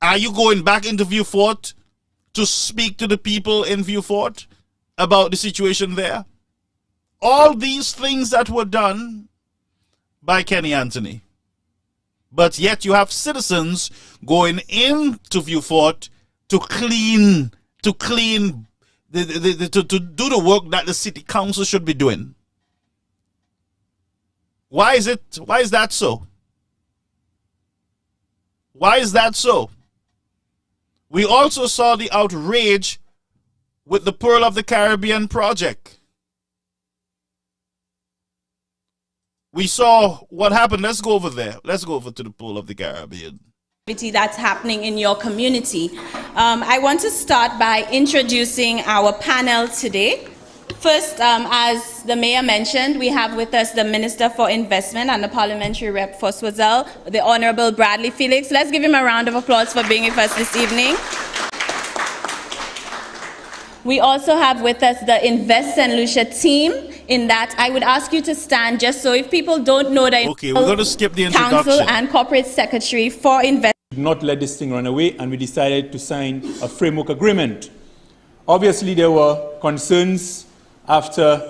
Are you going back into Viewfort to speak to the people in Viewfort about the situation there? All these things that were done by Kenny Anthony. But yet you have citizens going into Viewfort to do the work that the city council should be doing. Why is that so? Why is that so? We also saw the outrage with the Pearl of the Caribbean project. We saw what happened. Let's go over there. Let's go over to the Pearl of the Caribbean. That's happening in your community. I want to start by introducing our panel today. First, as the mayor mentioned, we have with us the Minister for Investment and the Parliamentary Rep for Swazel, the Honorable Bradley Felix. Let's give him a round of applause for being with us this evening. We also have with us the Invest St. Lucia team. In that, I would ask you to stand just so if people don't know that. Okay, we're going to skip the introduction. Council and Corporate Secretary for Invest. Not let this thing run away, and we decided to sign a framework agreement. Obviously, there were concerns after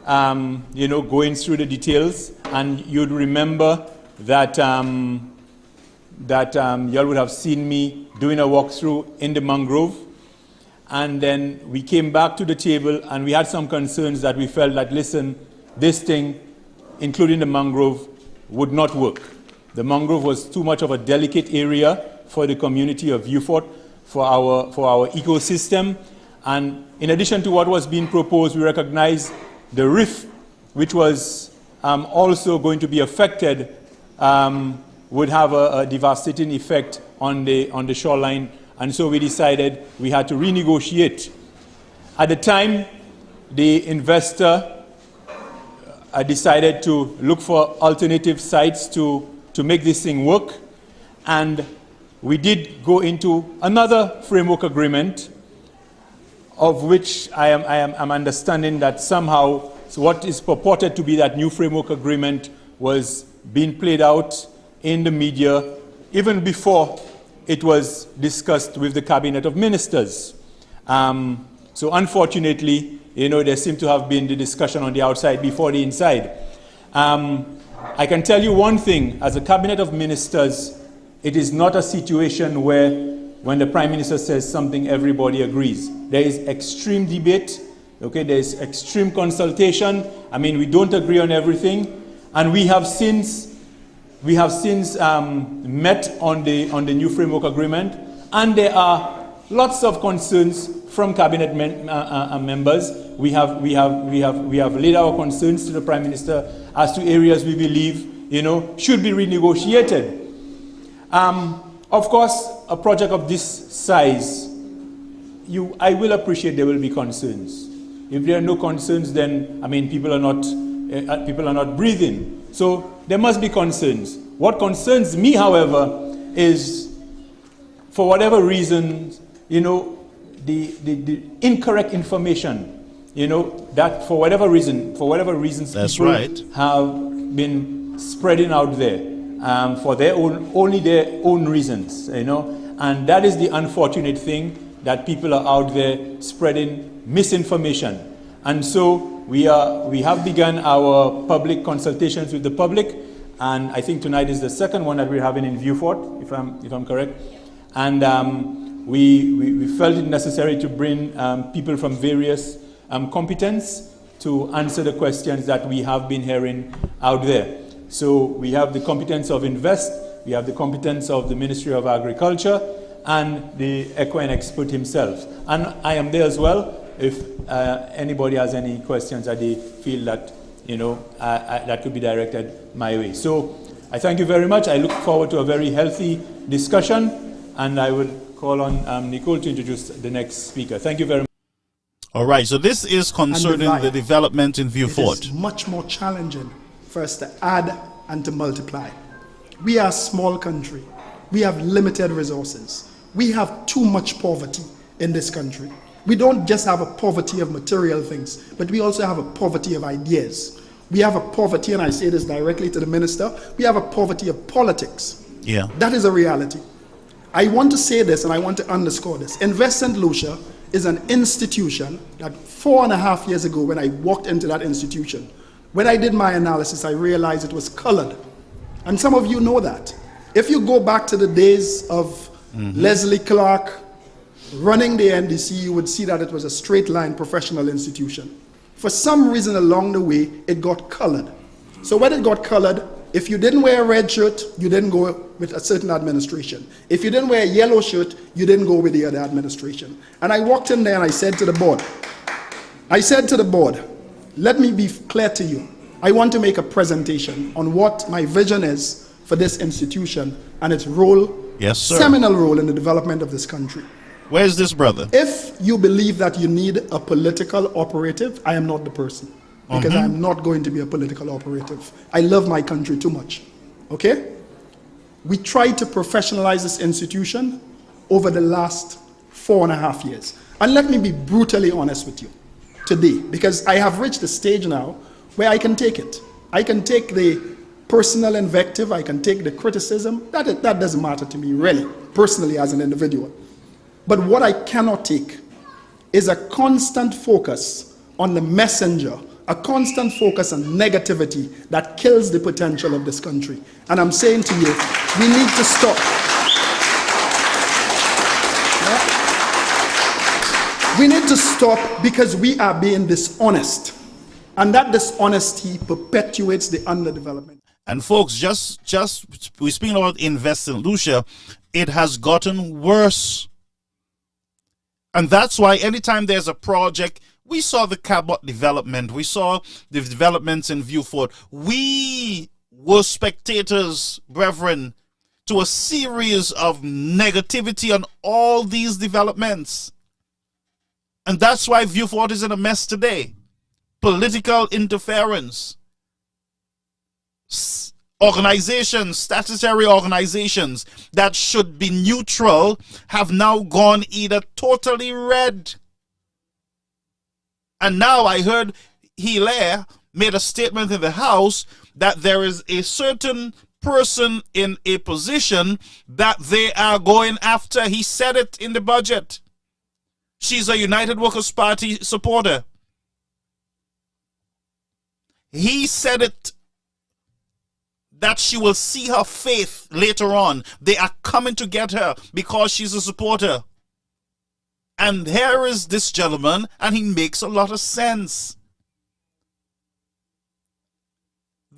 going through the details, and you'd remember that y'all would have seen me doing a walkthrough in the mangrove. And then we came back to the table and we had some concerns that we felt that, listen, this thing, including the mangrove, would not work. The mangrove was too much of a delicate area for the community of Viewfort, for our ecosystem. And in addition to what was being proposed, we recognized the reef, which was also going to be affected, would have a devastating effect on the shoreline. And so we decided we had to renegotiate. At the time, the investor decided to look for alternative sites to make this thing work. And we did go into another framework agreement, of which I am understanding that somehow what is purported to be that new framework agreement was being played out in the media even before it was discussed with the Cabinet of Ministers. So unfortunately, there seemed to have been the discussion on the outside before the inside. I can tell you one thing, as a Cabinet of Ministers, it is not a situation where when the Prime Minister says something, everybody agrees. There is extreme debate, okay? There is extreme consultation. I mean, we don't agree on everything. And we have since met on the new framework agreement, and there are lots of concerns from cabinet members. We have laid our concerns to the Prime Minister as to areas we believe should be renegotiated. Of course, a project of this size, I will appreciate there will be concerns. If there are no concerns, then people are not breathing. So there must be concerns. What concerns me, however, is for whatever reason, the incorrect information, that for whatever reasons That's people right. have been spreading out there for only their own reasons, and that is the unfortunate thing, that people are out there spreading misinformation. And so we have begun our public consultations with the public, and I think tonight is the second one that we're having in Viewfort, if I'm correct. And we felt it necessary to bring people from various competence to answer the questions that we have been hearing out there. So we have the competence of Invest, we have the competence of the Ministry of Agriculture, and the equine expert himself. And I am there as well if anybody has any questions that they feel that that could be directed my way. So I thank you very much. I look forward to a very healthy discussion, and I will call on Nicole to introduce the next speaker. Thank you very much. All right, so this is concerning the development in Viewfort. It is much more challenging for us to add and to multiply. We are a small country. We have limited resources. We have too much poverty in this country. We don't just have a poverty of material things, but we also have a poverty of ideas. We have a poverty, and I say this directly to the minister, we have a poverty of politics. Yeah. That is a reality. I want to say this, and I want to underscore this. Invest St. Lucia is an institution that 4.5 years ago, when I walked into that institution, when I did my analysis, I realized it was colored. And some of you know that. If you go back to the days of Leslie Clark running the NDC, you would see that it was a straight line professional institution. For some reason along the way, it got colored. So when it got colored, if you didn't wear a red shirt, you didn't go with a certain administration. If you didn't wear a yellow shirt, you didn't go with the other administration. And I walked in there and I said to the board, let me be clear to you. I want to make a presentation on what my vision is for this institution and its role, yes, sir, seminal role in the development of this country. Where's this brother? If you believe that you need a political operative, I am not the person. Because I'm not going to be a political operative. I love my country too much. Okay? We tried to professionalize this institution over the last 4.5 years. And let me be brutally honest with you today, because I have reached a stage now where I can take it. I can take the personal invective, I can take the criticism. That doesn't matter to me, really, personally as an individual. But what I cannot take is a constant focus on the messenger, a constant focus on negativity that kills the potential of this country. And I'm saying to you, we need to stop. Yeah? We need to stop because we are being dishonest. And that dishonesty perpetuates the underdevelopment. And folks, just we're speaking about Invest St. Lucia, it has gotten worse. And that's why anytime there's a project, we saw the Cabot development, we saw the developments in Viewfort. We were spectators, brethren, to a series of negativity on all these developments. And that's why Viewfort is in a mess today. Political interference. Organizations, statutory organizations that should be neutral have now gone either totally red. And now I heard Hilaire made a statement in the House that there is a certain person in a position that they are going after. He said it in the budget. She's a United Workers' Party supporter. He said it, that she will see her faith later on. They are coming to get her because she's a supporter. And here is this gentleman, and he makes a lot of sense.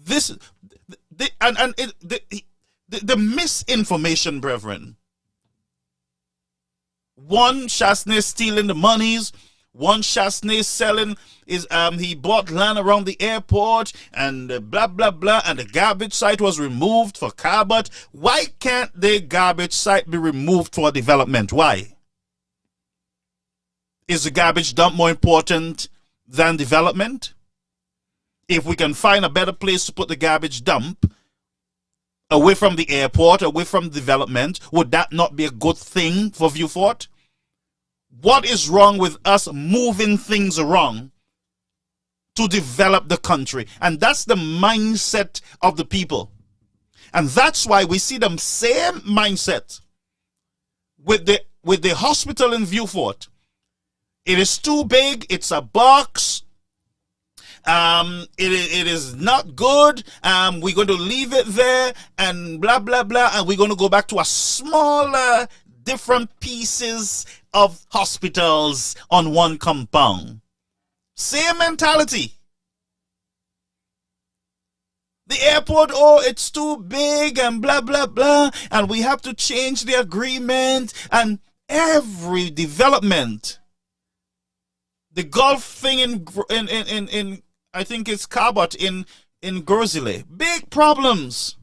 The misinformation, brethren. One Chasney stealing the monies. One Chasney selling is he bought land around the airport and blah blah blah, and the garbage site was removed for Cabot. Why can't the garbage site be removed for development? Why? Is the garbage dump more important than development? If we can find a better place to put the garbage dump, away from the airport, away from development, would that not be a good thing for Viewfort? What is wrong with us moving things around to develop the country? And that's the mindset of the people. And that's why we see the same mindset with the hospital in Viewfort. It is too big. It's a box. It is not good. We're going to leave it there and blah, blah, blah. And we're going to go back to a smaller, different pieces of hospitals on one compound. Same mentality. The airport, oh, it's too big and blah, blah, blah. And we have to change the agreement. And every development. The golf thing in I think it's Cabot in Gurzile. Big problems.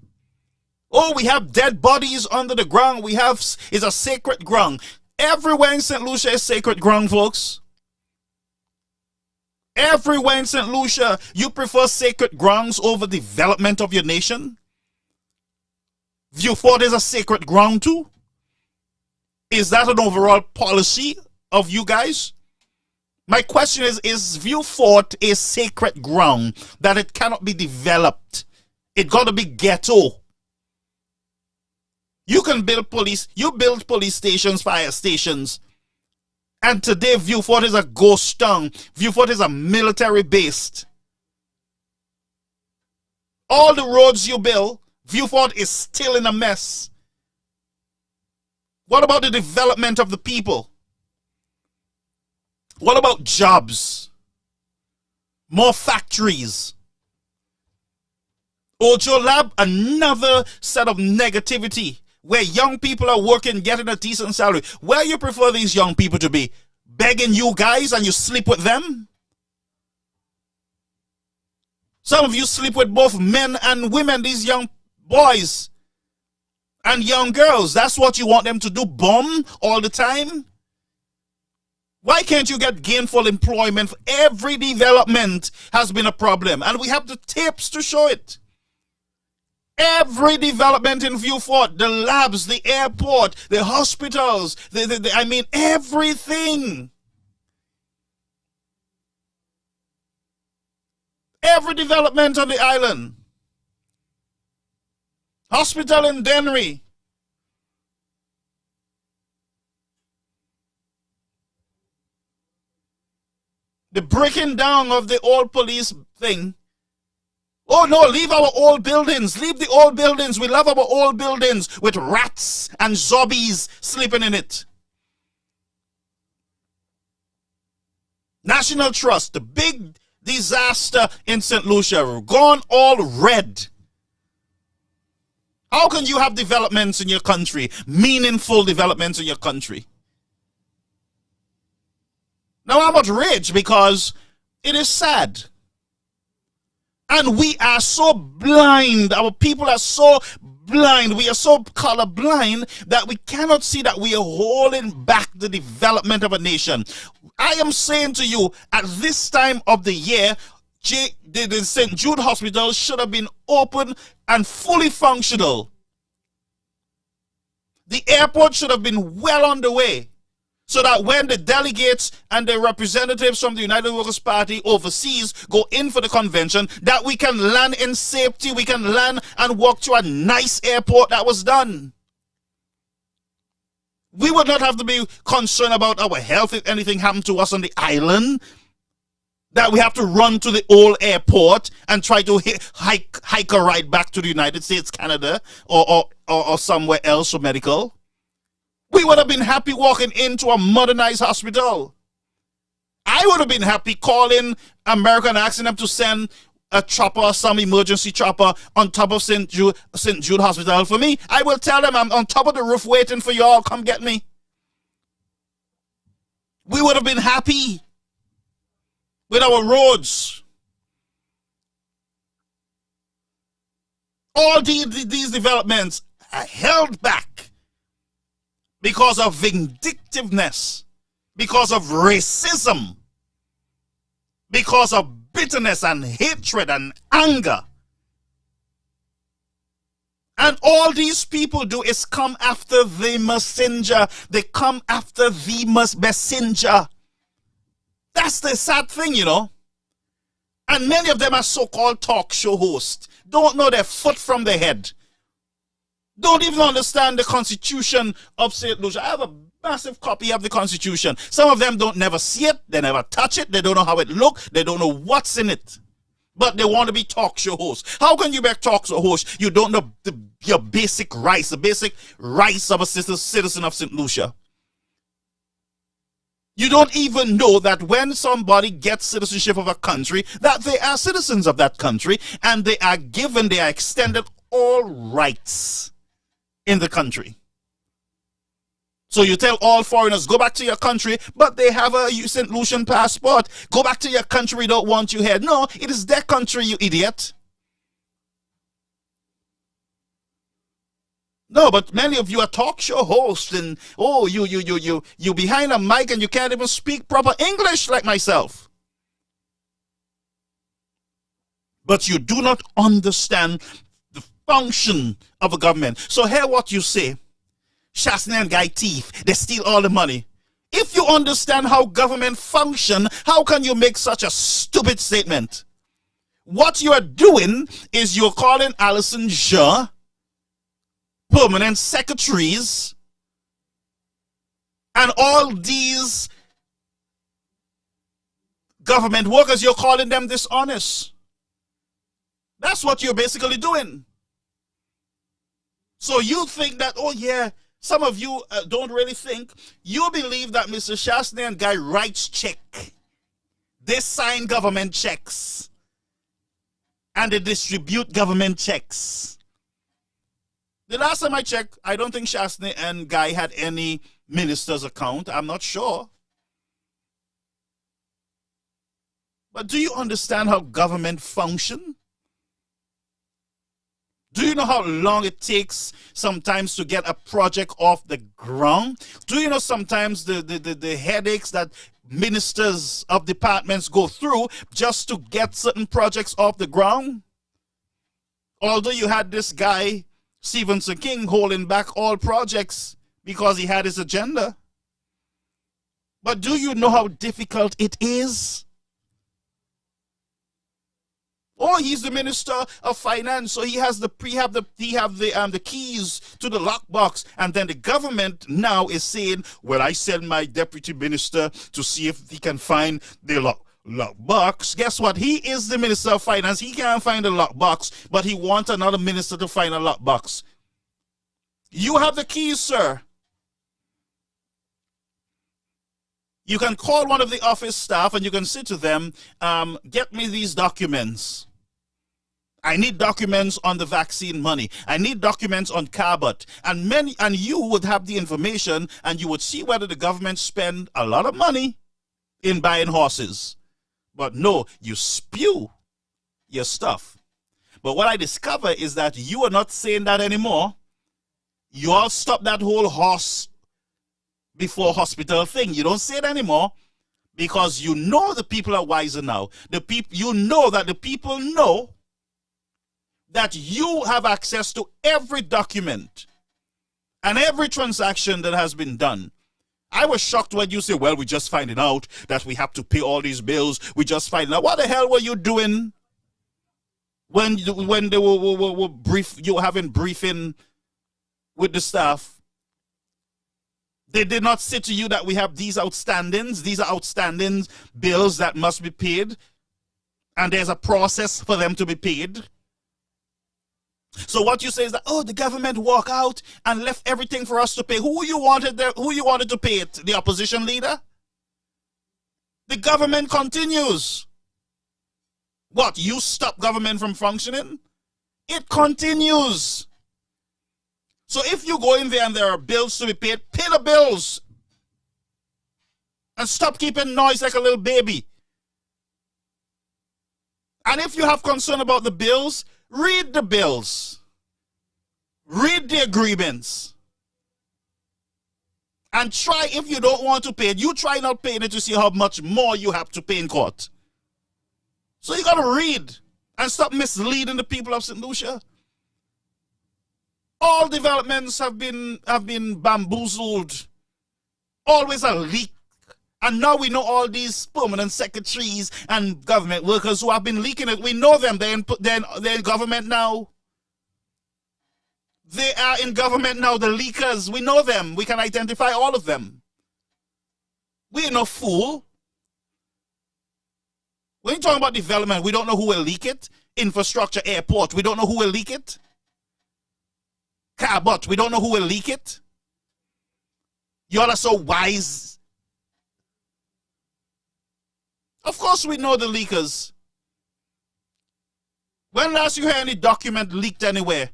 Oh, we have dead bodies under the ground. It's a sacred ground. Everywhere in St. Lucia is sacred ground, folks. Everywhere in St. Lucia, you prefer sacred grounds over development of your nation? Viewfort is a sacred ground too? Is that an overall policy of you guys? My question is Viewfort a sacred ground that it cannot be developed? It got to be ghetto. You can build police stations, fire stations. And today Viewfort is a ghost town. Viewfort is a military based. All the roads you build, Viewfort is still in a mess. What about the development of the people? What about jobs? More factories. Ojo Lab, another set of negativity where young people are working, getting a decent salary. Where you prefer these young people to be? Begging you guys and you sleep with them? Some of you sleep with both men and women, these young boys and young girls. That's what you want them to do, bomb all the time? Why can't you get gainful employment? Every development has been a problem, and we have the tapes to show it. Every development in Viewfort, the labs, the airport, the hospitals, I mean, everything. Every development on the island. Hospital in Dennery. The breaking down of the old police thing. Oh no, leave our old buildings. Leave the old buildings. We love our old buildings with rats and zombies sleeping in it. National Trust, the big disaster in St. Lucia, gone all red. How can you have developments in your country, meaningful developments in your country? Now I'm outraged because it is sad. And we are so blind. Our people are so blind. We are so colorblind that we cannot see that we are holding back the development of a nation. I am saying to you, at this time of the year, the St. Jude Hospital should have been open and fully functional. The airport should have been well underway, so that when the delegates and the representatives from the United Workers' Party overseas go in for the convention, that we can land in safety, we can land and walk to a nice airport that was done. We would not have to be concerned about our health if anything happened to us on the island, that we have to run to the old airport and try to hike a ride back to the United States, Canada, or somewhere else for medical. We would have been happy walking into a modernized hospital. I would have been happy calling America and asking them to send a chopper, some emergency chopper on top of St. Jude Hospital for me. I will tell them I'm on top of the roof waiting for you all. Come get me. We would have been happy with our roads. All these developments are held back because of vindictiveness, because of racism, because of bitterness and hatred and anger. And all these people do is come after the messenger. They come after the messenger. That's the sad thing, you know. And many of them are so-called talk show hosts. Don't know their foot from their head. Don't even understand the Constitution of St. Lucia. I have a massive copy of the Constitution. Some of them don't never see it. They never touch it. They don't know how it looks. They don't know what's in it. But they want to be talk show hosts. How can you be a talk show host? You don't know your basic rights, the basic rights of a citizen of St. Lucia. You don't even know that when somebody gets citizenship of a country, that they are citizens of that country, and they are extended all rights in the country. So you tell all foreigners, go back to your country, but they have a St. Lucian passport. Go back to your country, we don't want you here. No, it is their country, you idiot. No, but many of you are talk show hosts, and oh, you behind a mic and you can't even speak proper English like myself. But you do not understand the function of a government. So hear what you say. Shasney and Guy thief, they steal all the money. If you understand how government function, how can you make such a stupid statement? What you are doing is you're calling Alison Jean permanent secretaries and all these government workers, you're calling them dishonest. That's what you're basically doing. So you think that, oh yeah, some of you don't really think. You believe that Mr. Shastney and Guy writes check. They sign government checks. And they distribute government checks. The last time I checked, I don't think Shastney and Guy had any minister's account. I'm not sure. But do you understand how government function? Do you know how long it takes sometimes to get a project off the ground? Do you know sometimes the headaches that ministers of departments go through just to get certain projects off the ground? Although you had this guy, Stevenson King, holding back all projects because he had his agenda. But do you know how difficult it is? Oh, he's the minister of finance, so he has the keys to the lockbox, and then the government now is saying, "Well, I send my deputy minister to see if he can find the lockbox." Guess what? He is the minister of finance. He can't find the lockbox, but he wants another minister to find a lockbox. You have the keys, sir. You can call one of the office staff and you can say to them, "Get me these documents. I need documents on the vaccine money. I need documents on Carbot." And you would have the information and you would see whether the government spend a lot of money in buying horses. But no, you spew your stuff. But what I discover is that you are not saying that anymore. You all stop that whole horse before hospital thing. You don't say it anymore because you know the people are wiser now. You know that the people know that you have access to every document and every transaction that has been done. I was shocked when you say, "Well, we just finding out that we have to pay all these bills. We just finding out." What the hell were you doing when they were having briefing with the staff? They did not say to you that we have these outstandings. These are outstanding bills that must be paid, and there's a process for them to be paid. So what you say is that, oh, the government walk out and left everything for us to pay. Who you wanted to pay it? The opposition leader? The government continues. What, you stop government from functioning? It continues. So if you go in there and there are bills to be paid, pay the bills. And stop keeping noise like a little baby. And if you have concern about the bills, read the bills. Read the agreements. And try, if you don't want to pay it, you try not paying it to see how much more you have to pay in court. So you got to read and stop misleading the people of St. Lucia. All developments have been bamboozled. Always a leak. And now we know all these permanent secretaries and government workers who have been leaking it. We know them. They're in government now. They are in government now, the leakers. We know them. We can identify all of them. We ain't no fool. When you're talking about development, we don't know who will leak it. Infrastructure, airport, we don't know who will leak it. Carbot, we don't know who will leak it. Y'all are so wise. Of course we know the leakers. When last you hear any document leaked anywhere?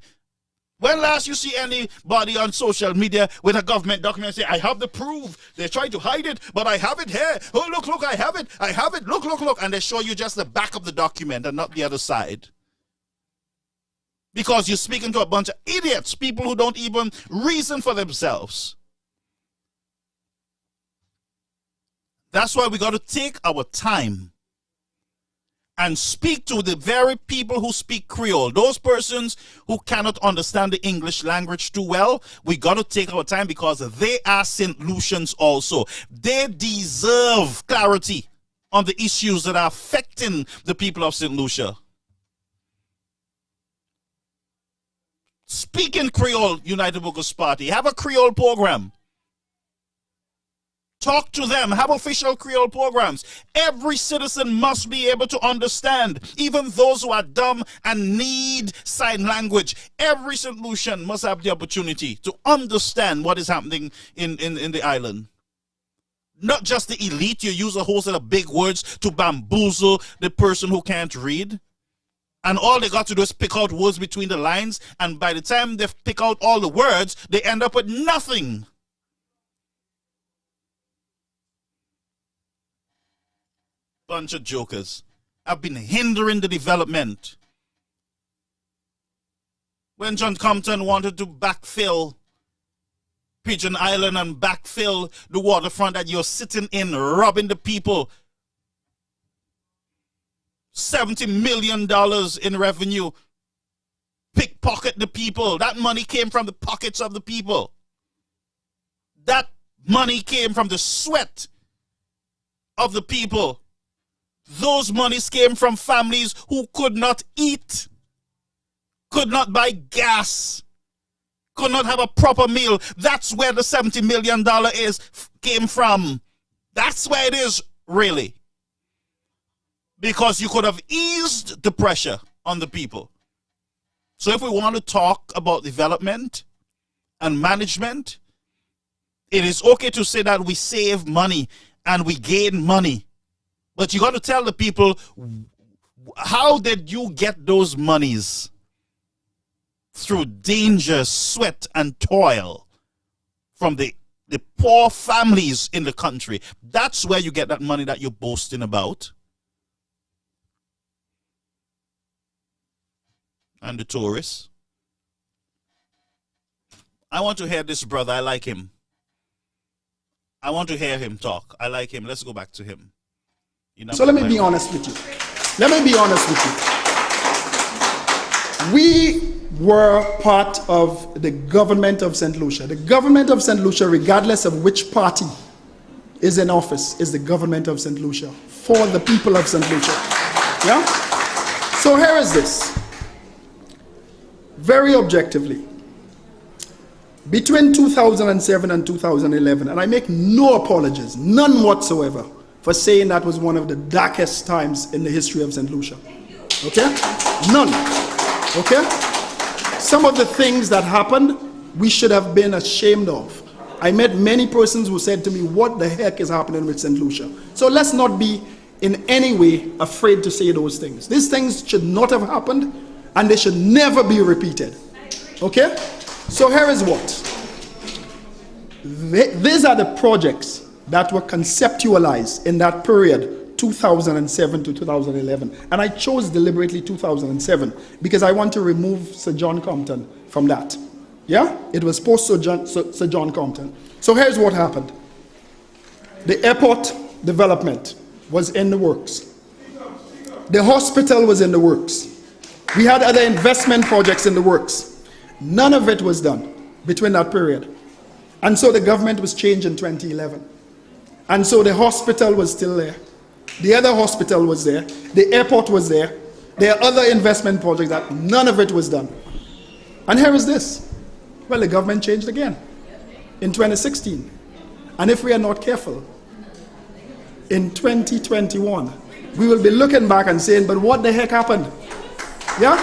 When last you see anybody on social media with a government document say, "I have the proof. They tried to hide it, but I have it here. Oh, look, I have it. I have it. Look. And they show you just the back of the document and not the other side. Because you're speaking to a bunch of idiots, people who don't even reason for themselves. That's why we got to take our time and speak to the very people who speak Creole. Those persons who cannot understand the English language too well, we got to take our time because they are St. Lucians also. They deserve clarity on the issues that are affecting the people of St. Lucia. Speak in Creole, United Workers' Party. Have a Creole program. Talk to them. Have official Creole programs. Every citizen must be able to understand, even those who are dumb and need sign language. Every St. Lucian must have the opportunity to understand what is happening in the island. Not just the elite. You use a whole set of big words to bamboozle the person who can't read. And all they got to do is pick out words between the lines. And by the time they pick out all the words, they end up with nothing. Bunch of jokers have been hindering the development. When John Compton wanted to backfill Pigeon Island and backfill the waterfront that you're sitting in, robbing the people, $70 million in revenue, pickpocket the people. That money came from the pockets of the people. That money came from the sweat of the people. Those monies came from families who could not eat, could not buy gas, could not have a proper meal. That's where the $70 million came from. That's where it is, really. Because you could have eased the pressure on the people. So if we want to talk about development and management, it is okay to say that we save money and we gain money. But you got to tell the people, how did you get those monies? Through danger, sweat, and toil from the poor families in the country. That's where you get that money that you're boasting about. And the tourists. I want to hear this brother. I like him. I want to hear him talk. I like him. Let's go back to him. So let me be honest with you. Let me be honest with you. We were part of the government of St. Lucia. The government of St. Lucia, regardless of which party is in office, is the government of St. Lucia for the people of St. Lucia. Yeah? So here is this. Very objectively, between 2007 and 2011, and I make no apologies, none whatsoever, for saying that was one of the darkest times in the history of St. Lucia. Okay? None. Okay? Some of the things that happened, we should have been ashamed of. I met many persons who said to me, what the heck is happening with St. Lucia? So let's not be in any way afraid to say those things. These things should not have happened, and they should never be repeated. Okay? So here is what. These are the projects that were conceptualized in that period, 2007 to 2011. And I chose deliberately 2007 because I want to remove Sir John Compton from that. Yeah? It was post Sir John Compton. So here's what happened. The airport development was in the works. The hospital was in the works. We had other investment projects in the works. None of it was done between that period. And so the government was changed in 2011. And so the hospital was still there. The other hospital was there. The airport was there. There are other investment projects that none of it was done. And here is this. Well, the government changed again in 2016. And if we are not careful, in 2021, we will be looking back and saying, but what the heck happened? Yeah?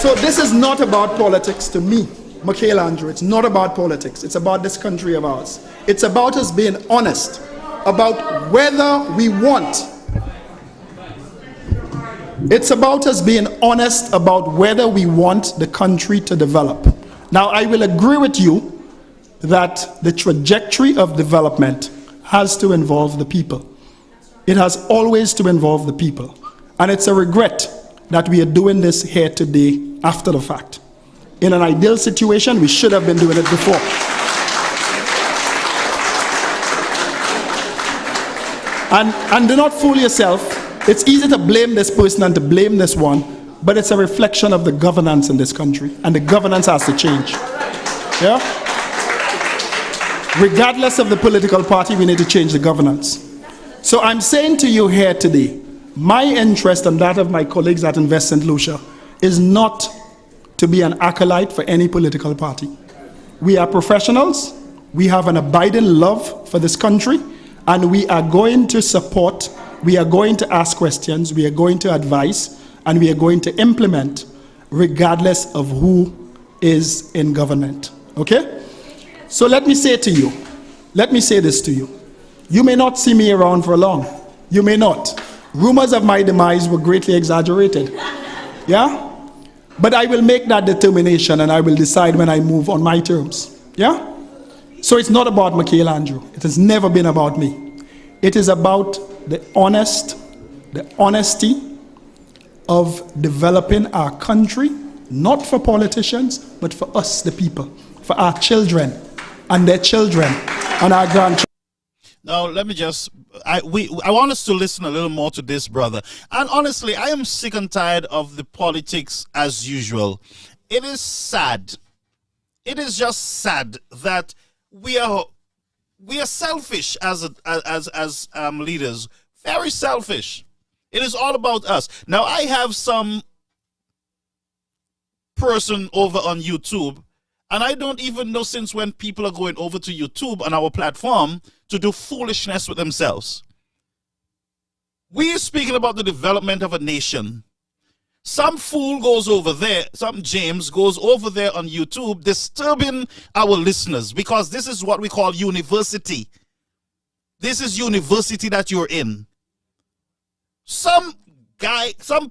So this is not about politics to me, Michael Andrew. It's not about politics. It's about this country of ours. It's about us being honest about whether we want. It's about us being honest about whether we want the country to develop. Now, I will agree with you that the trajectory of development has to involve the people. It has always to involve the people. And it's a regret that we are doing this here today after the fact. In an ideal situation, we should have been doing it before. And do not fool yourself. It's easy to blame this person and to blame this one, but it's a reflection of the governance in this country, and the governance has to change. Yeah? Regardless of the political party, we need to change the governance. So I'm saying to you here today, my interest and that of my colleagues at Invest St. Lucia is not to be an acolyte for any political party. We are professionals, we have an abiding love for this country, and we are going to support, we are going to ask questions, we are going to advise, and we are going to implement regardless of who is in government. Okay? So let me say to you, let me say this to you. You may not see me around for long. You may not. Rumors of my demise were greatly exaggerated. Yeah? But I will make that determination and I will decide when I move on my terms. Yeah? So it's not about Michael Andrew. It has never been about me. It is about the honesty of developing our country, not for politicians, but for us, the people, for our children and their children and our grandchildren. Now, let me just, I want us to listen a little more to this, brother. And honestly, I am sick and tired of the politics as usual. It is sad. It is just sad that we are selfish as leaders. Very selfish. It is all about us. Now, I have some person over on YouTube, and I don't even know since when people are going over to YouTube on our platform to do foolishness with themselves. We are speaking about the development of a nation. Some fool goes over there, some James goes over there on YouTube disturbing our listeners, because this is what we call university. This is university that you're in. Some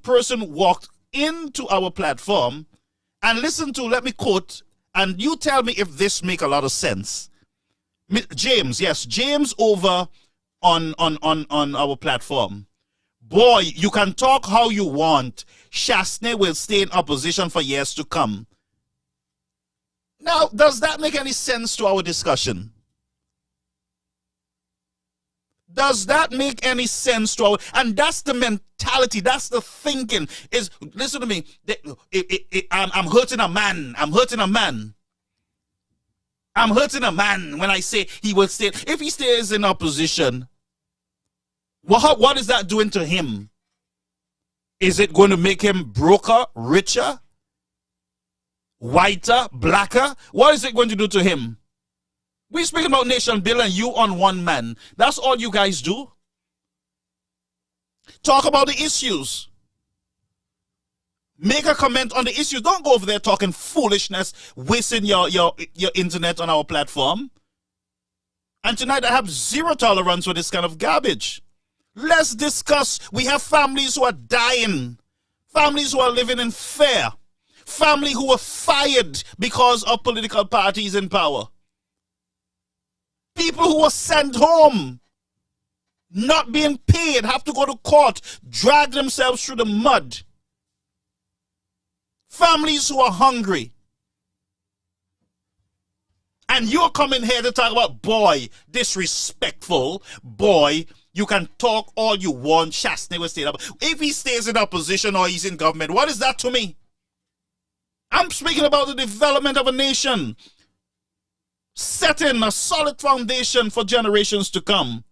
person walked into our platform and listened to, let me quote, and you tell me if this make a lot of sense. James, yes, James over on our platform. Boy, you can talk how you want. Shastney will stay in opposition for years to come. Now, does that make any sense to our discussion? Does that make any sense to our... And that's the mentality, that's the thinking. Is, listen to me, I'm hurting a man. I'm hurting a man. I'm hurting a man when I say he will stay. If he stays in opposition, what is that doing to him? Is it going to make him broker, richer, whiter, blacker? What is it going to do to him? We're speaking about nation building, you on one man. That's all you guys do. Talk about the issues. Make a comment on the issue. Don't go over there talking foolishness, wasting your internet on our platform. And tonight I have zero tolerance for this kind of garbage. Let's discuss. We have families who are dying. Families who are living in fear. Family who were fired because of political parties in power. People who were sent home, not being paid, have to go to court, drag themselves through the mud. Families who are hungry. And you're coming here to talk about, boy, disrespectful, boy, you can talk all you want, Shastney will stay up. If he stays in opposition or he's in government, what is that to me? I'm speaking about the development of a nation. Setting a solid foundation for generations to come.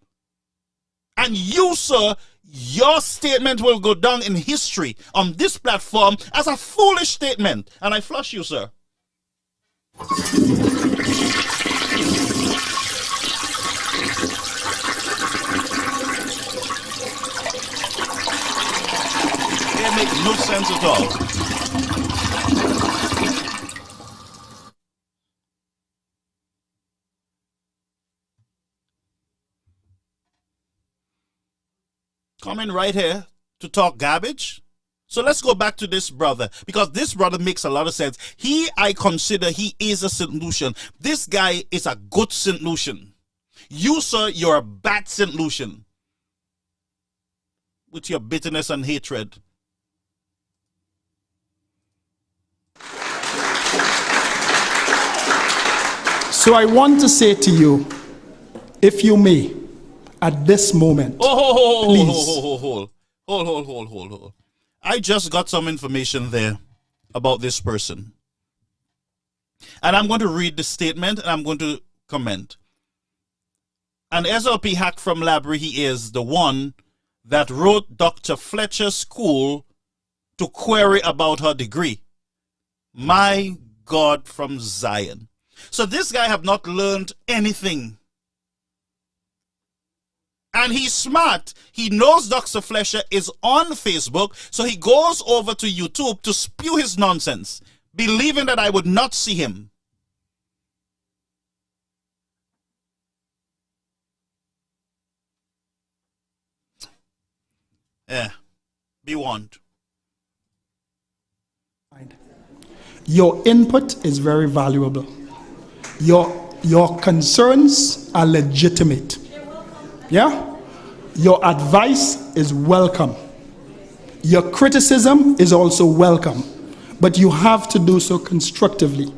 And you, sir, your statement will go down in history on this platform as a foolish statement. And I flush you, sir. It makes no sense at all. Coming right here to talk garbage. So let's go back to this brother, because this brother makes a lot of sense. I consider he is a St. Lucian. This guy is a good St. Lucian. You, sir, you're a bad St. Lucian. With your bitterness and hatred. So I want to say to you, if you may, at this moment. Hold. I just got some information there about this person. And I'm going to read the statement and I'm going to comment. And SLP Hack from Library, he is the one that wrote Dr. Fletcher's school to query about her degree. My God from Zion. So this guy have not learned anything. And he's smart. He knows Dr. Fletcher is on Facebook, so he goes over to YouTube to spew his nonsense, believing that I would not see him. Be warned. Your input is very valuable. Your concerns are legitimate. Yeah? Your advice is welcome. Your criticism is also welcome. But you have to do so constructively.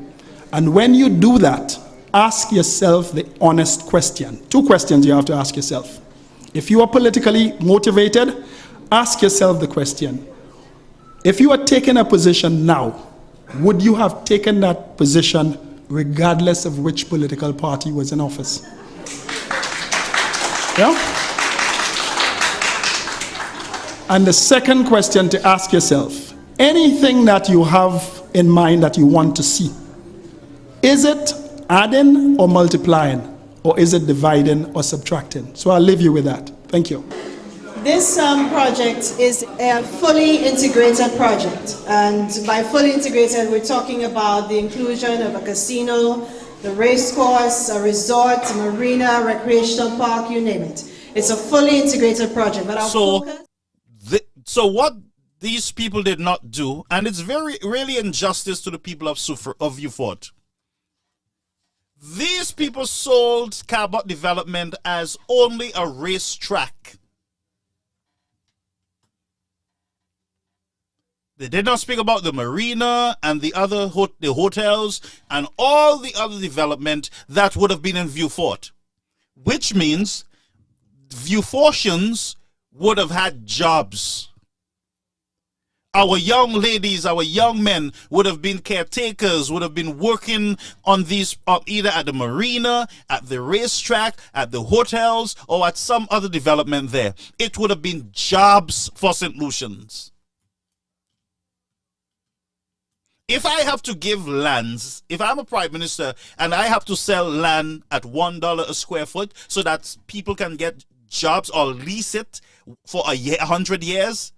And when you do that, ask yourself the honest question. 2 questions you have to ask yourself. If you are politically motivated, ask yourself the question. If you are taking a position now, would you have taken that position regardless of which political party was in office? Yeah? And the second question to ask yourself, anything that you have in mind that you want to see, is it adding or multiplying, or is it dividing or subtracting? So I'll leave you with that. Thank you. This project is a fully integrated project, and by fully integrated we're talking about the inclusion of a casino, the race course, a resort, a marina, recreational park, you name it. It's a fully integrated project. But our so what these people did not do, and it's really injustice to the people of Viewfort. These people sold Cabot Development as only a racetrack. They did not speak about the marina and the other the hotels and all the other development that would have been in Viewfort, which means Viewfortians would have had jobs. Our young ladies, our young men would have been caretakers, would have been working on these either at the marina, at the racetrack, at the hotels, or at some other development there. It would have been jobs for St. Lucians. If I have to give lands, if I'm a prime minister and I have to sell land at $1 a square foot so that people can get jobs or lease it for 100 years,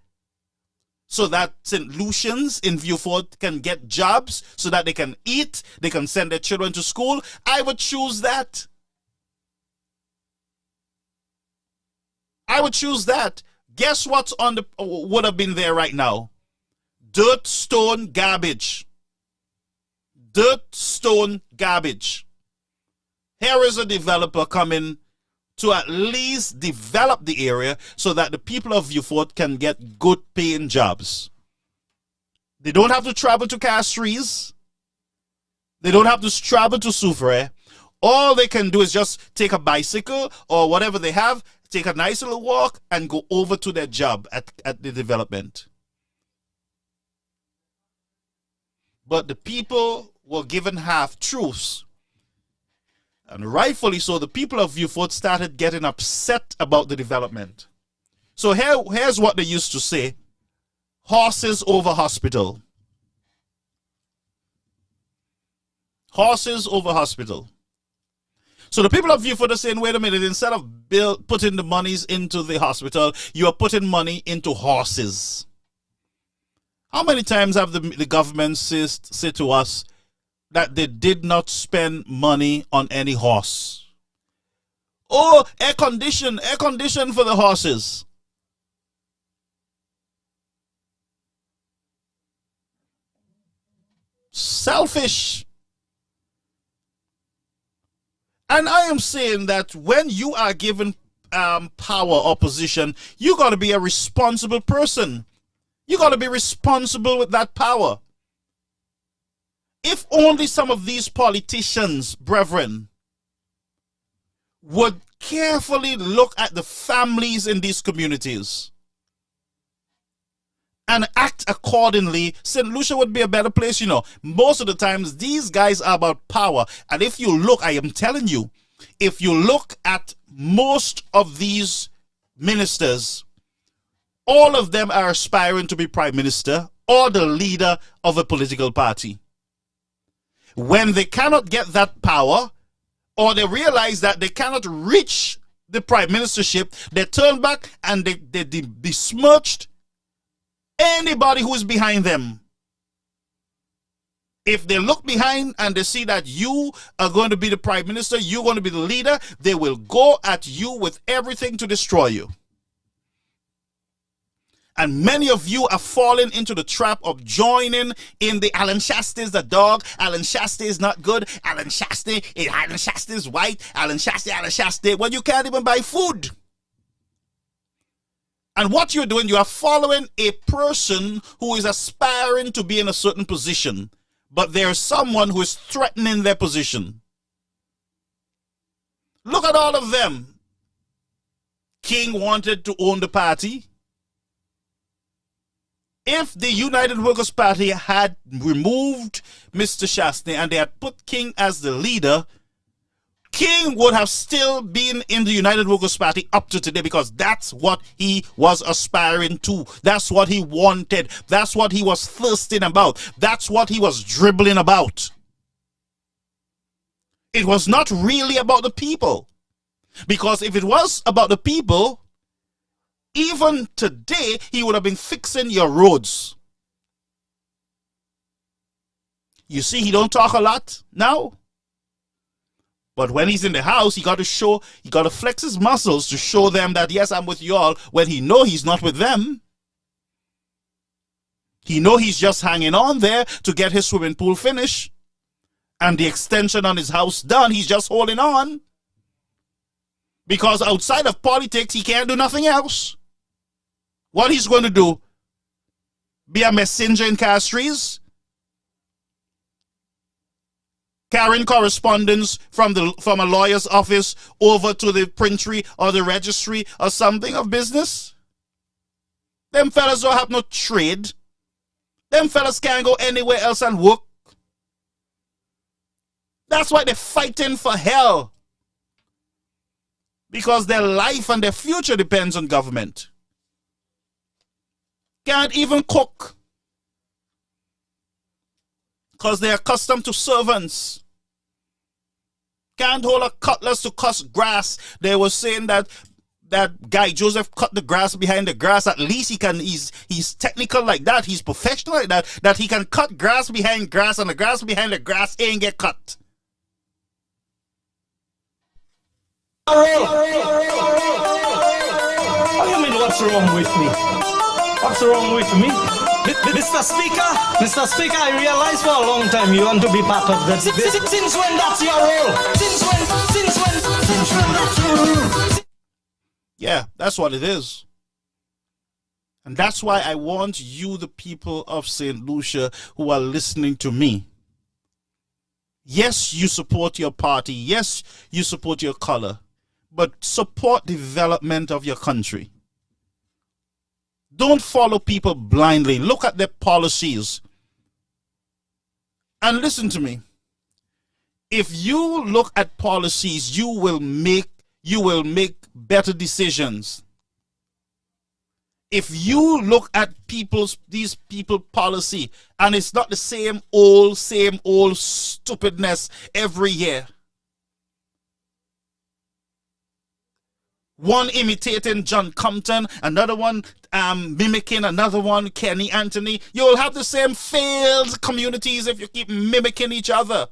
so that St. Lucians in Viewfort can get jobs so that they can eat, they can send their children to school, I would choose that. I would choose that. Guess what's on the would have been there right now? Dirt, stone, garbage. Dirt, stone, garbage. Here is a developer coming to at least develop the area so that the people of Viewfort can get good paying jobs. They don't have to travel to Castries. They don't have to travel to Soufrière. All they can do is just take a bicycle or whatever they have, take a nice little walk and go over to their job at the development. But the people were given half-truths. And rightfully so, the people of Viewfort started getting upset about the development. So here's what they used to say. Horses over hospital. Horses over hospital. So the people of Viewfort are saying, wait a minute, instead of putting the monies into the hospital, you are putting money into horses. How many times have the government said to us that they did not spend money on any horse? Oh, air condition for the horses. Selfish. And I am saying that when you are given power or position, you got to be a responsible person. You got to be responsible with that power. If only some of these politicians, brethren, would carefully look at the families in these communities and act accordingly, St. Lucia would be a better place. You know, most of the times these guys are about power. And if you look, I am telling you, if you look at most of these ministers, all of them are aspiring to be prime minister or the leader of a political party. When they cannot get that power, or they realize that they cannot reach the prime ministership, they turn back and they besmirched anybody who is behind them. If they look behind and they see that you are going to be the prime minister, you're going to be the leader, they will go at you with everything to destroy you. And many of you are falling into the trap of joining in the Alan Shasta's the dog. Alan Shasta is not good. Alan Shasta is white. Alan Shasta. Well, you can't even buy food. And what you're doing, you are following a person who is aspiring to be in a certain position, but there's someone who is threatening their position. Look at all of them. King wanted to own the party. If the United Workers' Party had removed Mr. Shasta and they had put King as the leader, King would have still been in the United Workers' Party up to today, because that's what he was aspiring to. That's what he wanted. That's what he was thirsting about. That's what he was dribbling about. It was not really about the people. Because if it was about the people, even today, he would have been fixing your roads. You see, he don't talk a lot now. But when he's in the house, he got to flex his muscles to show them that, yes, I'm with you all, when he know he's not with them. He know he's just hanging on there to get his swimming pool finished and the extension on his house done. He's just holding on. Because outside of politics, he can't do nothing else. What he's going to do? Be a messenger in Castries? Carrying correspondence from a lawyer's office over to the printery or the registry or something of business? Them fellas don't have no trade. Them fellas can't go anywhere else and work. That's why they're fighting for hell. Because their life and their future depends on government. Can't even cook. Because they're accustomed to servants. Can't hold a cutlass to cut grass. They were saying that guy Joseph cut the grass behind the grass. At least he's technical like that. He's professional like that. That he can cut grass behind grass, and the grass behind the grass ain't get cut. What do you mean, what's wrong with me? What's wrong with me? Mr. Speaker, I realize for a long time you want to be part of that. Since when that's your role? Since when that's your role? Yeah, that's what it is. And that's why I want you, the people of St. Lucia, who are listening to me. Yes, you support your party. Yes, you support your color. But support development of your country. Don't follow people blindly. Look at their policies. And listen to me. If you look at policies, you will make better decisions. If you look at these people policy, and it's not the same old stupidness every year. One imitating John Compton, another one mimicking another one, Kenny Anthony. You'll have the same failed communities if you keep mimicking each other.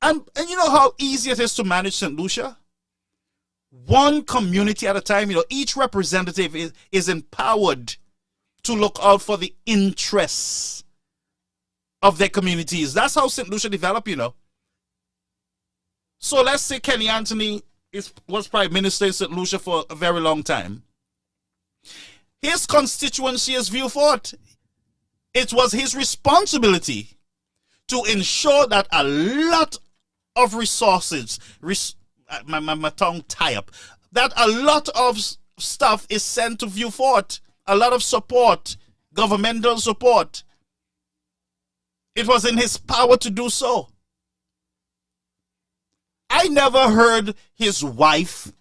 And you know how easy it is to manage St. Lucia? One community at a time. You know, each representative is empowered to look out for the interests of their communities. That's how St. Lucia developed, you know. So let's say Kenny Anthony was Prime Minister in St. Lucia for a very long time. His constituency is Viewfort. It was his responsibility to ensure that a lot of resources, my tongue tie up, that a lot of stuff is sent to Viewfort, a lot of support, governmental support. It was in his power to do so. I never heard his wife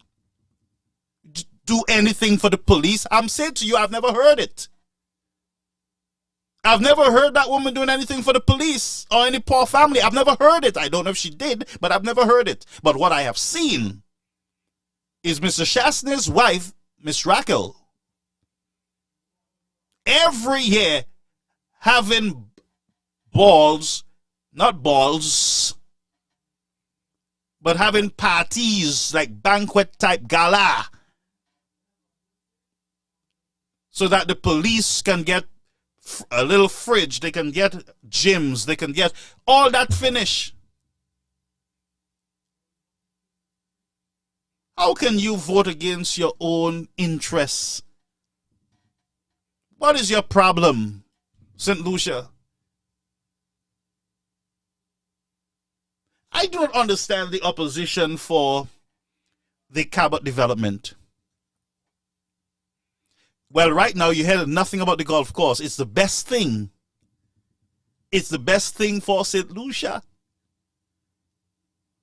do anything for the police. I'm saying to you, I've never heard it. I've never heard that woman doing anything for the police or any poor family. I've never heard it. I don't know if she did, but I've never heard it. But what I have seen is Mr. Chasney's wife, Miss Raquel, every year having balls, not balls, but having parties like banquet type gala, so that the police can get a little fridge, they can get gyms, they can get all that finish. How can you vote against your own interests? What is your problem, St. Lucia? I don't understand the opposition for the Cabot development. Well, right now you heard nothing about the golf course. It's the best thing. It's the best thing for St. Lucia.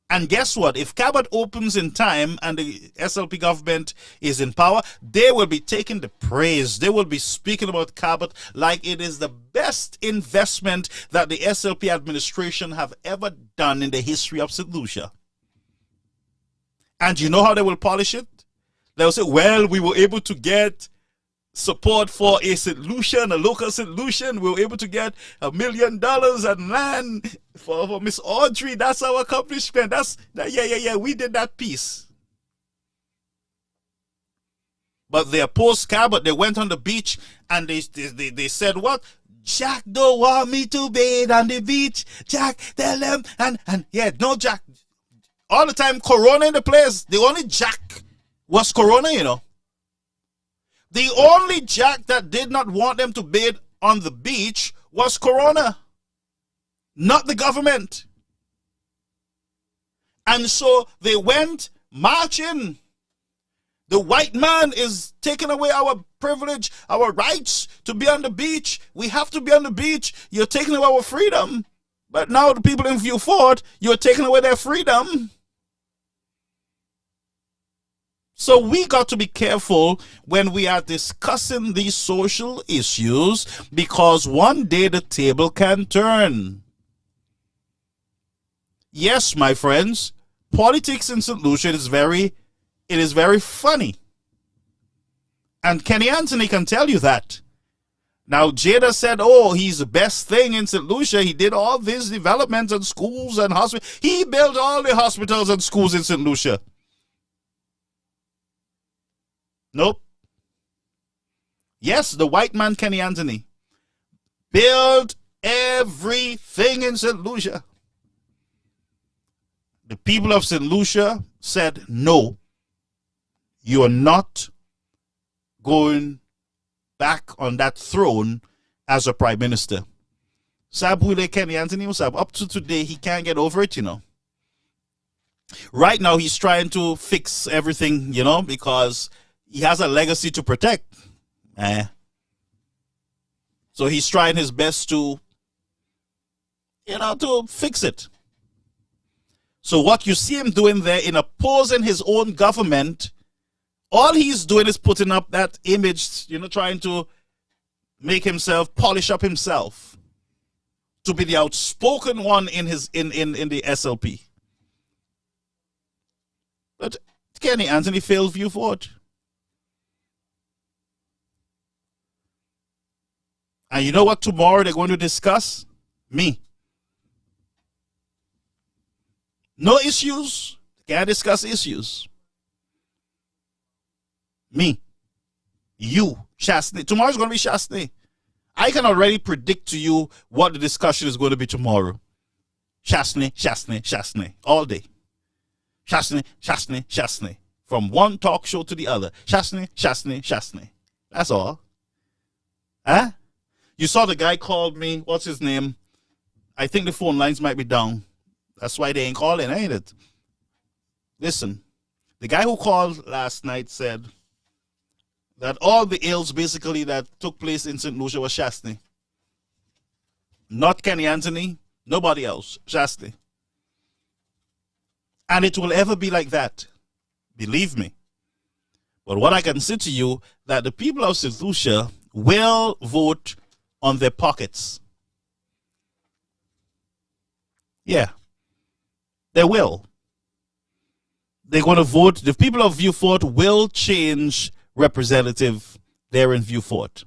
And guess what? If Cabot opens in time and the SLP government is in power, they will be taking the praise. They will be speaking about Cabot like it is the best investment that the SLP administration have ever done in the history of St. Lucia. And you know how they will polish it? They'll say, well, we were able to get support for a St. Lucian, a local St. Lucian. We were able to get $1 million and land for Miss Audrey. That's our accomplishment. Yeah. We did that piece. But they opposed Cabot. They went on the beach and they said what? Jack don't want me to bathe on the beach. Jack, tell them. And yeah, no Jack. All the time, Corona in the place. The only Jack was Corona, you know. The only Jack that did not want them to bathe on the beach was Corona, not the government. And so they went marching. The white man is taking away our privilege, our rights to be on the beach. We have to be on the beach. You're taking away our freedom. But now the people in Viewfort, you're taking away their freedom. So we got to be careful when we are discussing these social issues, because one day the table can turn. Yes, my friends, politics in St. Lucia is very funny. And Kenny Anthony can tell you that. Now, Jada said, oh, he's the best thing in St. Lucia. He did all these developments and schools and hospitals. He built all the hospitals and schools in St. Lucia. Nope. Yes, the white man, Kenny Anthony, built everything in St. Lucia. The people of St. Lucia said, no, you are not going back on that throne as a prime minister. Sabule Kenny Anthony was up to today. He can't get over it, you know. Right now, he's trying to fix everything, you know, because he has a legacy to protect. So he's trying his best to, you know, to fix it. So what you see him doing there in opposing his own government, all he's doing is putting up that image, you know, trying to make himself, polish up himself to be the outspoken one in his in the SLP. But Kenny Anthony failed Viewfort. And you know what tomorrow they're going to discuss? Me. No issues. Can't discuss issues. Me. You. Chasney. Tomorrow's going to be Chasney. I can already predict to you what the discussion is going to be tomorrow. Chasney, Chasney, Chasney. All day. Chasney, Chasney, Chasney. From one talk show to the other. Chasney, Chasney, Chasney. That's all. Huh? You saw the guy called me. What's his name? I think the phone lines might be down. That's why they ain't calling, ain't it? Listen, the guy who called last night said that all the ills basically that took place in St. Lucia was Shastney. Not Kenny Anthony, nobody else, Shastney. And it will ever be like that, believe me. But what I can say to you, that the people of St. Lucia will vote on their pockets. Yeah, they will. They're going to vote. The people of Viewfort will change representative there in Viewfort.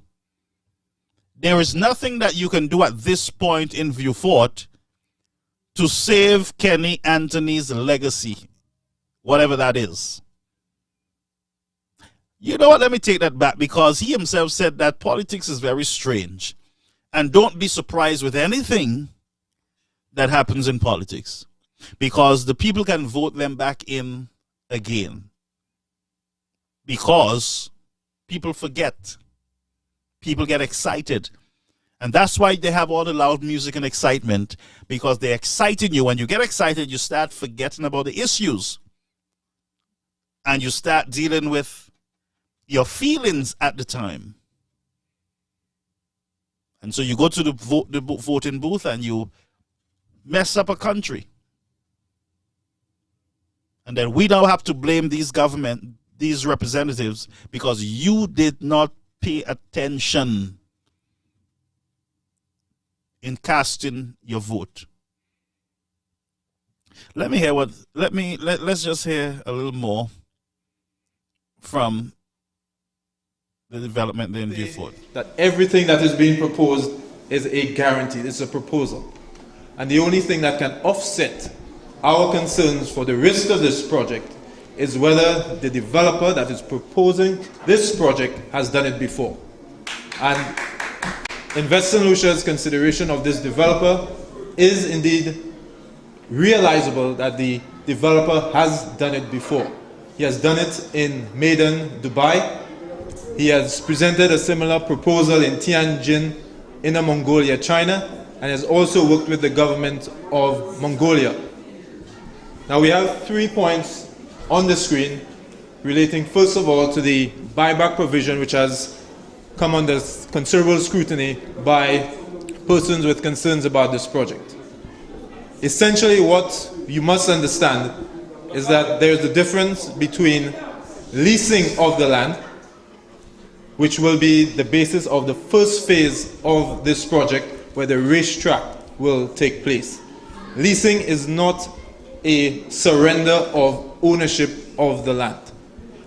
There is nothing that you can do at this point in Viewfort to save Kenny Anthony's legacy, whatever that is. You know what? Let me take that back, because he himself said that politics is very strange. And don't be surprised with anything that happens in politics, because the people can vote them back in again. Because people forget. People get excited. And that's why they have all the loud music and excitement, because they're exciting you. When you get excited, you start forgetting about the issues. And you start dealing with your feelings at the time. And so you go to the voting booth and you mess up a country. And then we now have to blame these representatives, because you did not pay attention in casting your vote. Let's just hear a little more from the development in Viewfort. That everything that is being proposed is a guarantee, it's a proposal. And the only thing that can offset our concerns for the risk of this project is whether the developer that is proposing this project has done it before. And Invest St. Lucia's consideration of this developer is indeed realizable that the developer has done it before. He has done it in Maidan, Dubai. He has presented a similar proposal in Tianjin, Inner Mongolia, China, and has also worked with the government of Mongolia. Now we have 3 points on the screen relating first of all to the buyback provision, which has come under considerable scrutiny by persons with concerns about this project. Essentially, what you must understand is that there is a difference between leasing of the land, which will be the basis of the first phase of this project, where the racetrack will take place. Leasing is not a surrender of ownership of the land.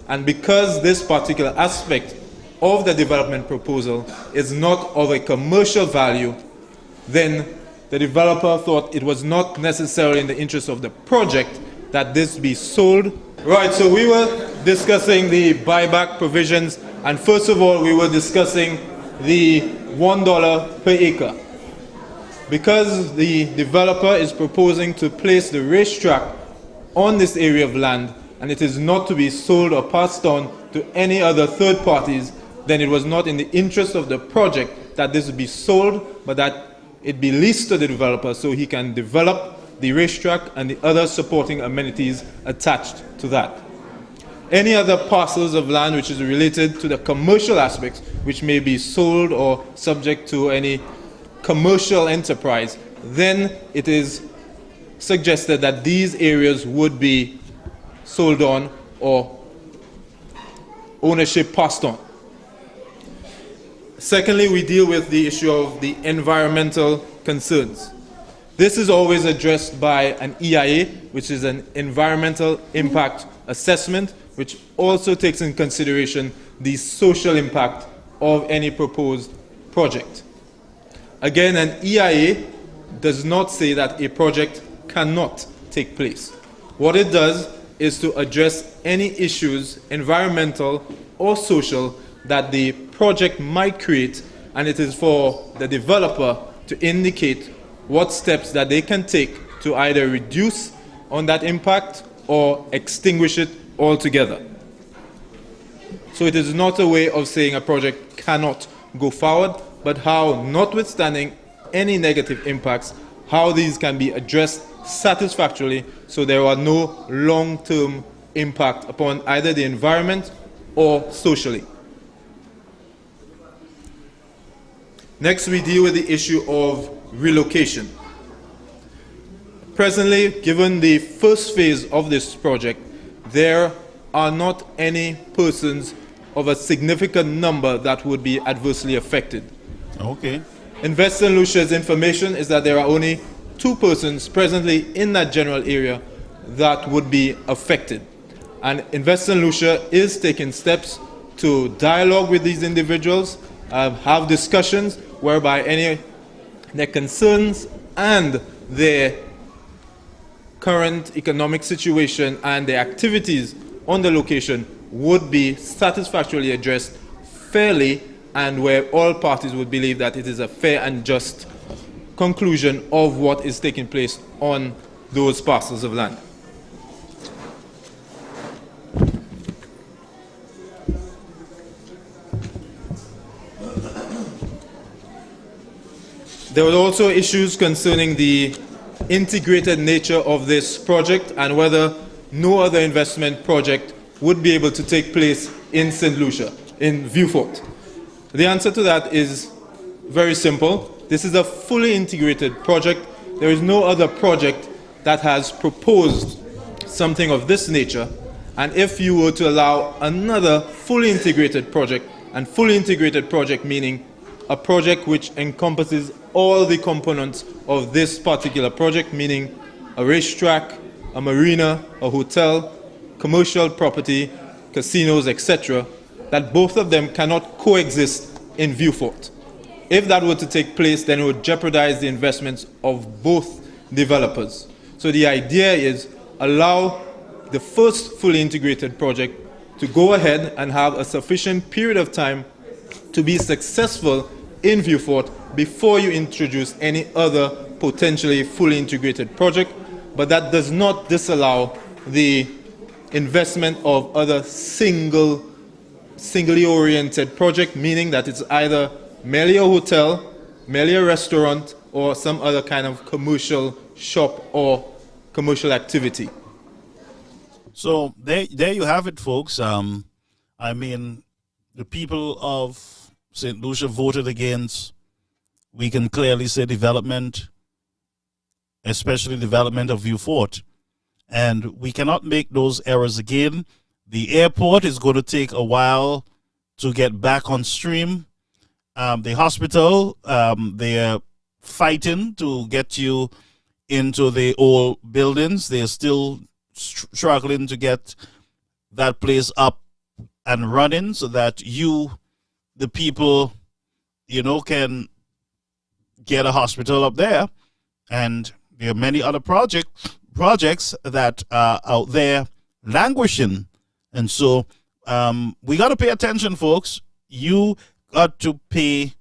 And because this particular aspect of the development proposal is not of a commercial value, then the developer thought it was not necessarily in the interest of the project that this be sold. Right, so we were discussing the buyback provisions, and first of all, we were discussing the $1 per acre. Because the developer is proposing to place the racetrack on this area of land, and it is not to be sold or passed on to any other third parties, then it was not in the interest of the project that this would be sold, but that it be leased to the developer so he can develop the racetrack and the other supporting amenities attached to that. Any other parcels of land which is related to the commercial aspects, which may be sold or subject to any commercial enterprise, then it is suggested that these areas would be sold on or ownership passed on. Secondly, we deal with the issue of the environmental concerns. This is always addressed by an EIA, which is an environmental impact assessment, which also takes in consideration the social impact of any proposed project. Again, an EIA does not say that a project cannot take place. What it does is to address any issues, environmental or social, that the project might create, and it is for the developer to indicate what steps that they can take to either reduce on that impact or extinguish it altogether. So it is not a way of saying a project cannot go forward, but how, notwithstanding any negative impacts, how these can be addressed satisfactorily so there are no long-term impact upon either the environment or socially. Next, we deal with the issue of relocation. Presently, given the first phase of this project, there are not any persons of a significant number that would be adversely affected. Okay. Invest St. Lucia's information is that there are only 2 persons presently in that general area that would be affected. And Invest St. Lucia is taking steps to dialogue with these individuals, have discussions whereby their concerns and their current economic situation and their activities on the location would be satisfactorily addressed fairly, and where all parties would believe that it is a fair and just conclusion of what is taking place on those parcels of land. There were also issues concerning the integrated nature of this project and whether no other investment project would be able to take place in St. Lucia, in Viewfort. The answer to that is very simple. This is a fully integrated project. There is no other project that has proposed something of this nature. And if you were to allow another fully integrated project, and fully integrated project meaning a project which encompasses all the components of this particular project, meaning a racetrack, a marina, a hotel, commercial property, casinos, etc., that both of them cannot coexist in Viewfort. If that were to take place, then it would jeopardize the investments of both developers. So the idea is allow the first fully integrated project to go ahead and have a sufficient period of time to be successful in Viewfort before you introduce any other potentially fully integrated project, but that does not disallow the investment of other singly oriented project, meaning that it's either merely a hotel, merely a restaurant, or some other kind of commercial shop or commercial activity. So there you have it, folks. I mean, the people of St. Lucia voted against, we can clearly say, development, especially development of Viewfort. And we cannot make those errors again. The airport is going to take a while to get back on stream. The hospital, they're fighting to get you into the old buildings. They're still struggling to get that place up and running so that you, the people, can get a hospital up there. And there are many other projects that are out there languishing. And so we got to pay attention, folks. You got to pay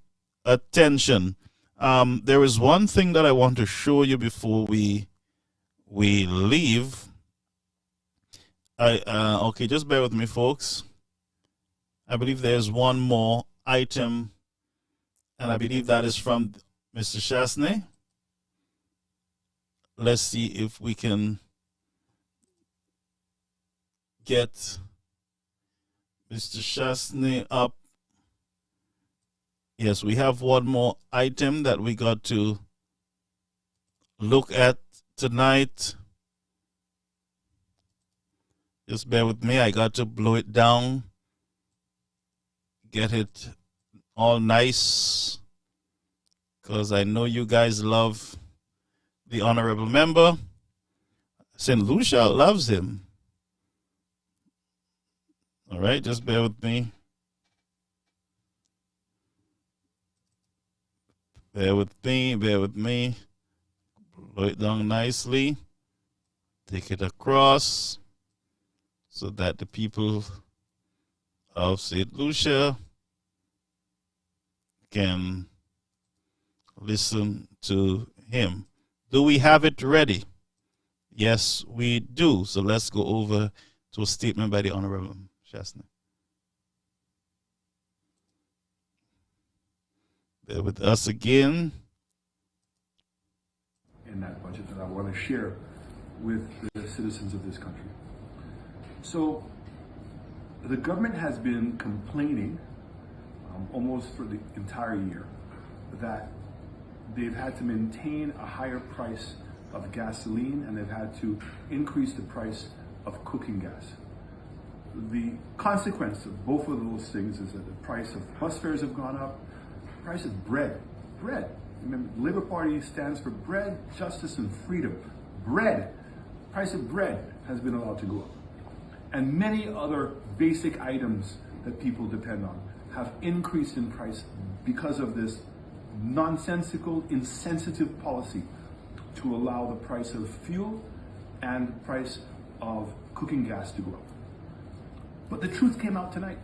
attention. There is one thing that I want to show you before we leave. Okay, just bear with me, folks. I believe there's one more item, and I believe that is from Mr. Chasney. Let's see if we can get Mr. Chasney up. Yes, we have one more item that we got to look at tonight. Just bear with me. I got to blow it down, get it all nice, because I know you guys love the honorable member. St. Lucia loves him. All right, just bear with me. Bear with me, bear with me. Blow it down nicely. Take it across so that the people of St. Lucia can listen to him. Do we have it ready? Yes, we do. So let's go over to a statement by the Honorable Chasney. Bear with us again. in that budget that I want to share with the citizens of this country. So the government has been complaining almost for the entire year that they've had to maintain a higher price of gasoline and they've had to increase the price of cooking gas. The consequence of both of those things is that the price of bus fares have gone up, the price of bread. Remember, the Labour Party stands for bread, justice, and freedom. Bread, price of bread has been allowed to go up. And many other basic items that people depend on have increased in price because of this nonsensical, insensitive policy to allow the price of fuel and the price of cooking gas to go up. But the truth came out tonight.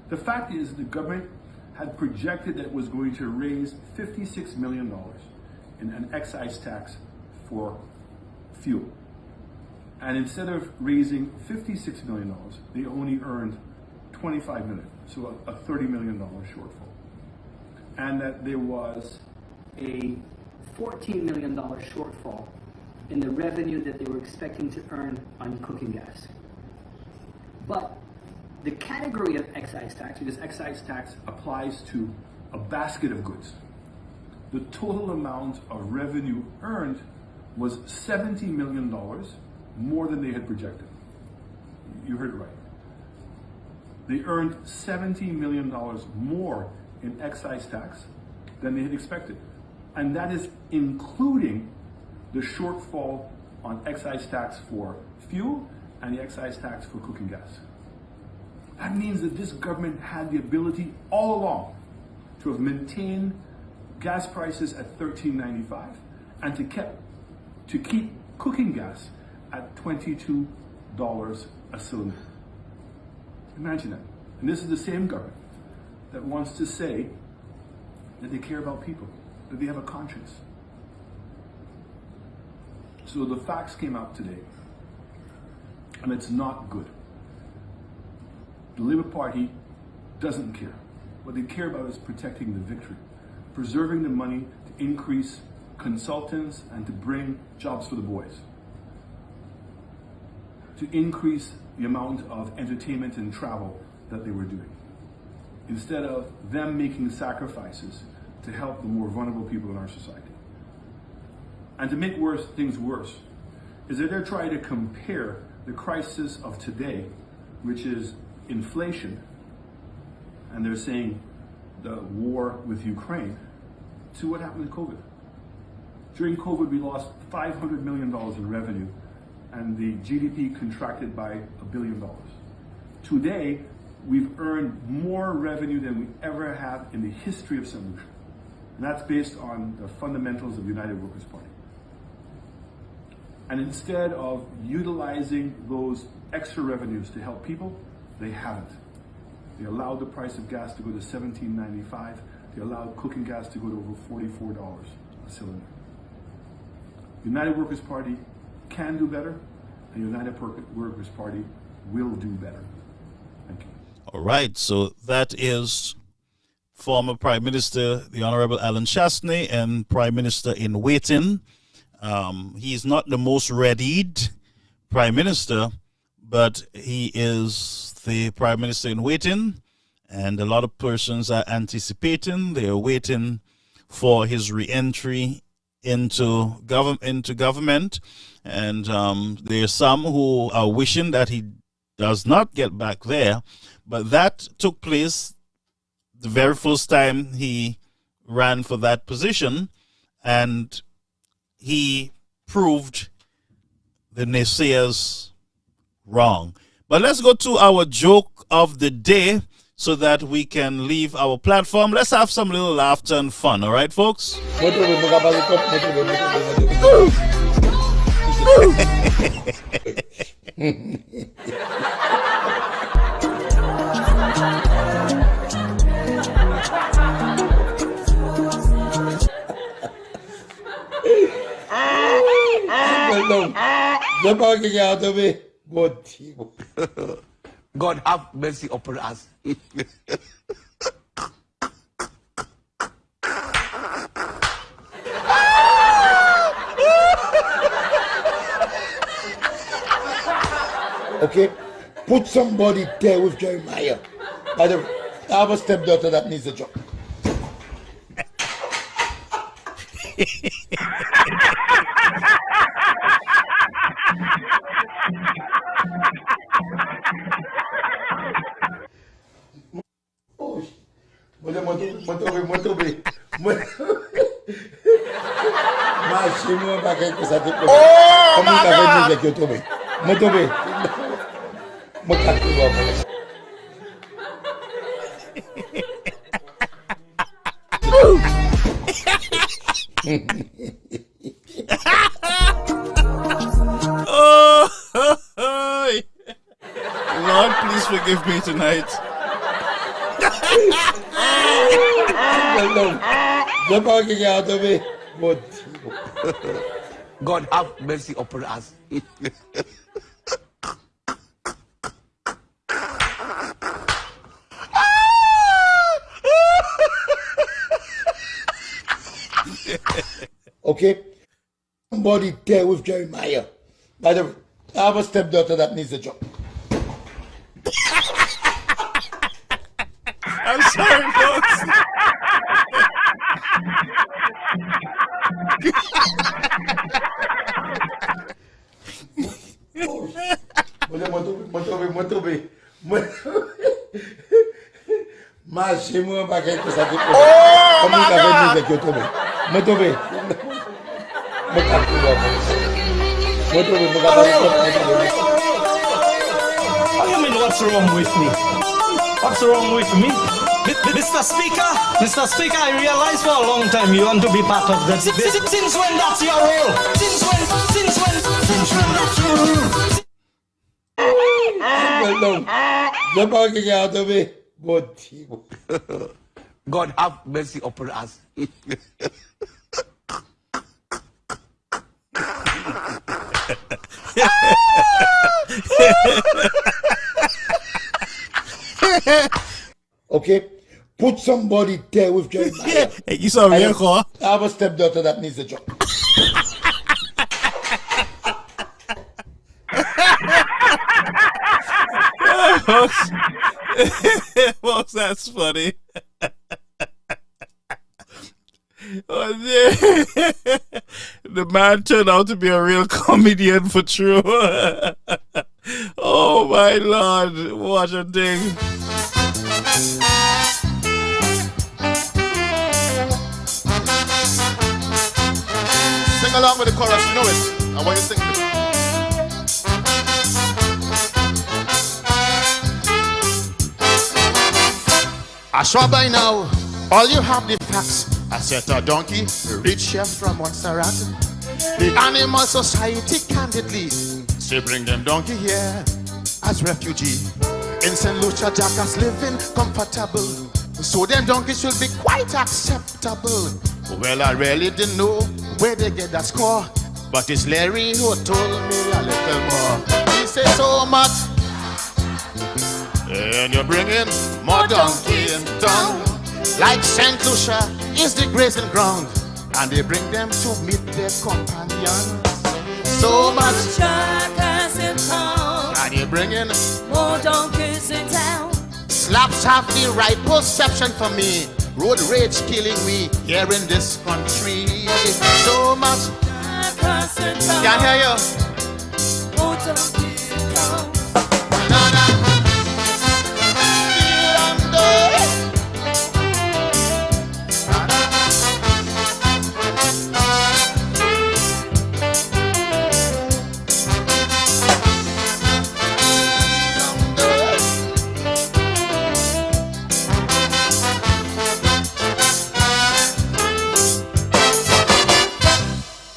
The fact is the government had projected that it was going to raise $56 million in an excise tax for fuel. And instead of raising $56 million, they only earned $25 million, so a $30 million shortfall. And that there was a $14 million shortfall in the revenue that they were expecting to earn on cooking gas. But the category of excise tax, because excise tax applies to a basket of goods. The total amount of revenue earned was $70 million more than they had projected. You heard it right. They earned $70 million more in excise tax than they had expected. And that is including the shortfall on excise tax for fuel and the excise tax for cooking gas. That means that this government had the ability all along to have maintained gas prices at $13.95 and to keep cooking gas at $22 a cylinder. Imagine that. And this is the same government that wants to say that they care about people, that they have a conscience. So the facts came out today, and it's not good. The Labour Party doesn't care. What they care about is protecting the victory, preserving the money to increase consultants and to bring jobs for the boys, to increase the amount of entertainment and travel that they were doing, instead of them making sacrifices to help the more vulnerable people in our society. And to make things worse, is that they're trying to compare the crisis of today, which is inflation, and they're saying the war with Ukraine, to what happened in COVID. During COVID, we lost $500 million in revenue, and the GDP contracted by $1 billion. Today, we've earned more revenue than we ever have in the history of St. Lucia. And that's based on the fundamentals of the United Workers' Party. And instead of utilizing those extra revenues to help people, they haven't. They allowed the price of gas to go to $17.95. They allowed cooking gas to go to over $44 a cylinder. The United Workers' Party can do better, and the United Workers' Party will do better. Thank you. All right, so that is former Prime Minister, the Honorable Alan Chastney, and Prime Minister in waiting. He's not the most readied Prime Minister, but he is the Prime Minister in waiting, and a lot of persons are anticipating. They are waiting for his re-entry into government, and there are some who are wishing that he does not get back there, but that took place the very first time he ran for that position, and he proved the naysayers wrong. But let's go to our joke of the day so that we can leave our platform. Let's have some little laughter and fun, all right, folks? God have mercy upon us. Okay? Put somebody there with Jeremiah. By the way, I have a stepdaughter that needs a job. Oh, Lord, please forgive me tonight. God have mercy upon us. Okay? Somebody there with Jeremiah. By the way, I have a stepdaughter that needs a job. I'm sorry, folks. You mean what's wrong with me? What's wrong with me? Mr. Speaker, I realize for a long time you want to be part of that debate. Since when that's your role? Since when that's your role? God have mercy upon us. Okay? Put somebody there with Jeremiah. Hey, you saw me, huh? I have a stepdaughter that needs a job. Folks, that's funny. Oh, yeah. The man turned out to be a real comedian for true. Oh my Lord, what a thing. Sing along with the chorus, you know it. I want you to sing it. I sure by now, all you have the facts. I set a donkey, rich chef from Montserrat. The Animal Society candidly say bring them donkey here as refugee. In St. Lucia, Jackass living comfortable, so them donkeys should be quite acceptable. Well, I really didn't know where they get that score, but it's Larry who told me a little more. He said so much, and you're bringing more donkey in town. Like St. Lucia is the grazing ground, and they bring them to meet their companions. So much Jackass in town, and you're bringing more donkeys in town. Slaps have the right perception for me. Road rage killing me here in this country. So much Jackass in town, can't hear you. more donkeys in town.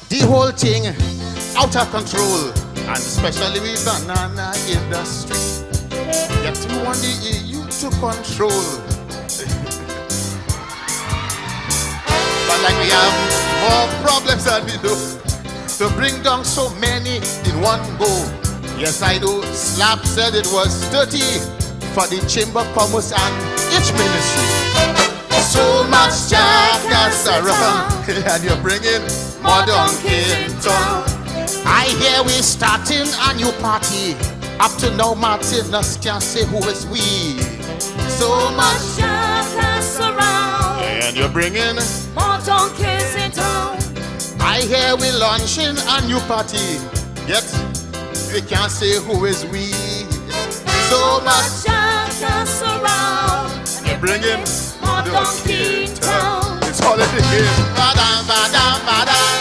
The whole thing out of control, and especially with banana industry. Yet we want the EU to control. But like we have more problems than we do, to bring down so many in one go. Yes, I do. Slap said it was 30 for the Chamber of Commerce and each ministry. So much jackass around, and you're bringing more donkey in town. I hear we starting a new party, Up to now, Martinez can't say who is we. So much darkness around, and you're bringing more donkeys in town. I hear we launching a new party, yet we can't say who is we. So much darkness around, and you're bringing more donkeys in town. It's holiday game. Badam, badam, badam.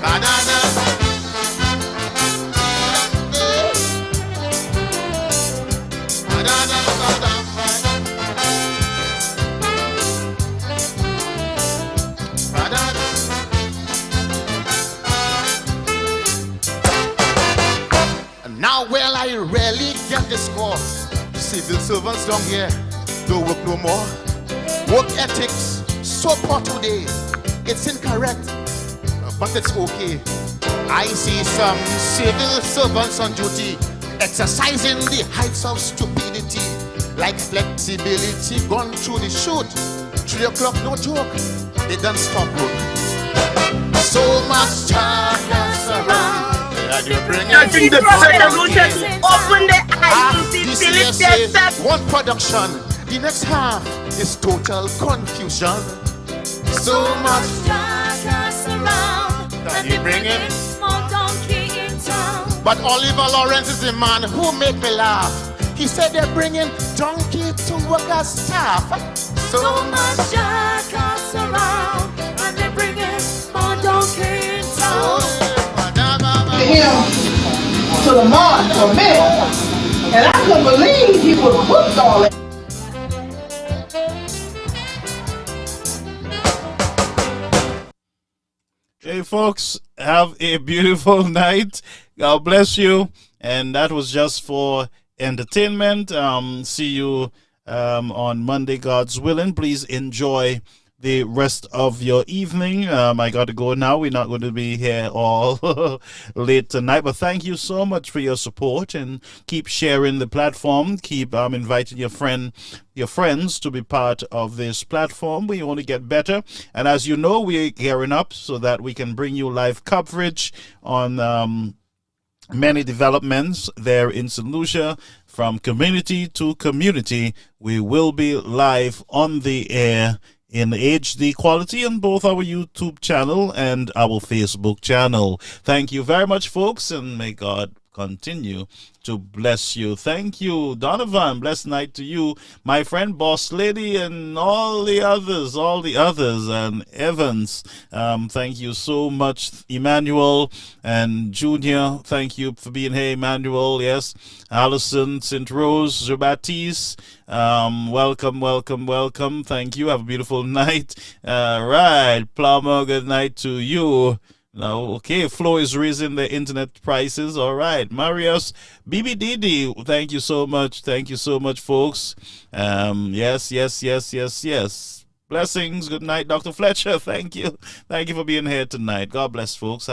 Banana. Now, well, I rarely get this call. Civil servants down here don't work no more. Work ethics so poor today. It's incorrect, but it's okay. I see some civil servants on duty exercising the heights of stupidity, like flexibility gone through the chute. 3 o'clock, no joke, they don't stop work. So much darkness around. And you're bringing I think the solution is open the eyes to see one production, the next half is total confusion. So much darkness around, and you bring it. More donkey in town. But Oliver Lawrence is the man who made me laugh. He said they're bringing donkey to work as staff. So much darkness around, and they're bringing more donkey in town. Him to the mark for me, and I couldn't believe he would have booked all that. Hey folks, have a beautiful night. God bless you. And that was just for entertainment. See you on Monday, God's willing. Please enjoy the rest of your evening. I got to go now. We're not going to be here all late tonight, but thank you so much for your support, and keep sharing the platform. Keep inviting your friends to be part of this platform. We want to get better, and as you know, we're gearing up so that we can bring you live coverage on many developments there in St. Lucia. From community to community, we will be live on the air in HD quality on both our YouTube channel and our Facebook channel. Thank you very much, folks, and may God continue to bless you. Thank you, Donovan. Blessed night to you, my friend, Boss Lady, and all the others, and Evans. Thank you so much, Emmanuel and Junior. Thank you for being here, Emmanuel. Yes, Allison, St. Rose, Baptiste. Welcome. Thank you. Have a beautiful night. Right, Plumber, good night to you. Now, okay, Flo is raising the internet prices. All right, Marius, BBDD, thank you so much. Thank you so much, folks. Yes. Blessings. Good night, Dr. Fletcher. Thank you. Thank you for being here tonight. God bless, folks.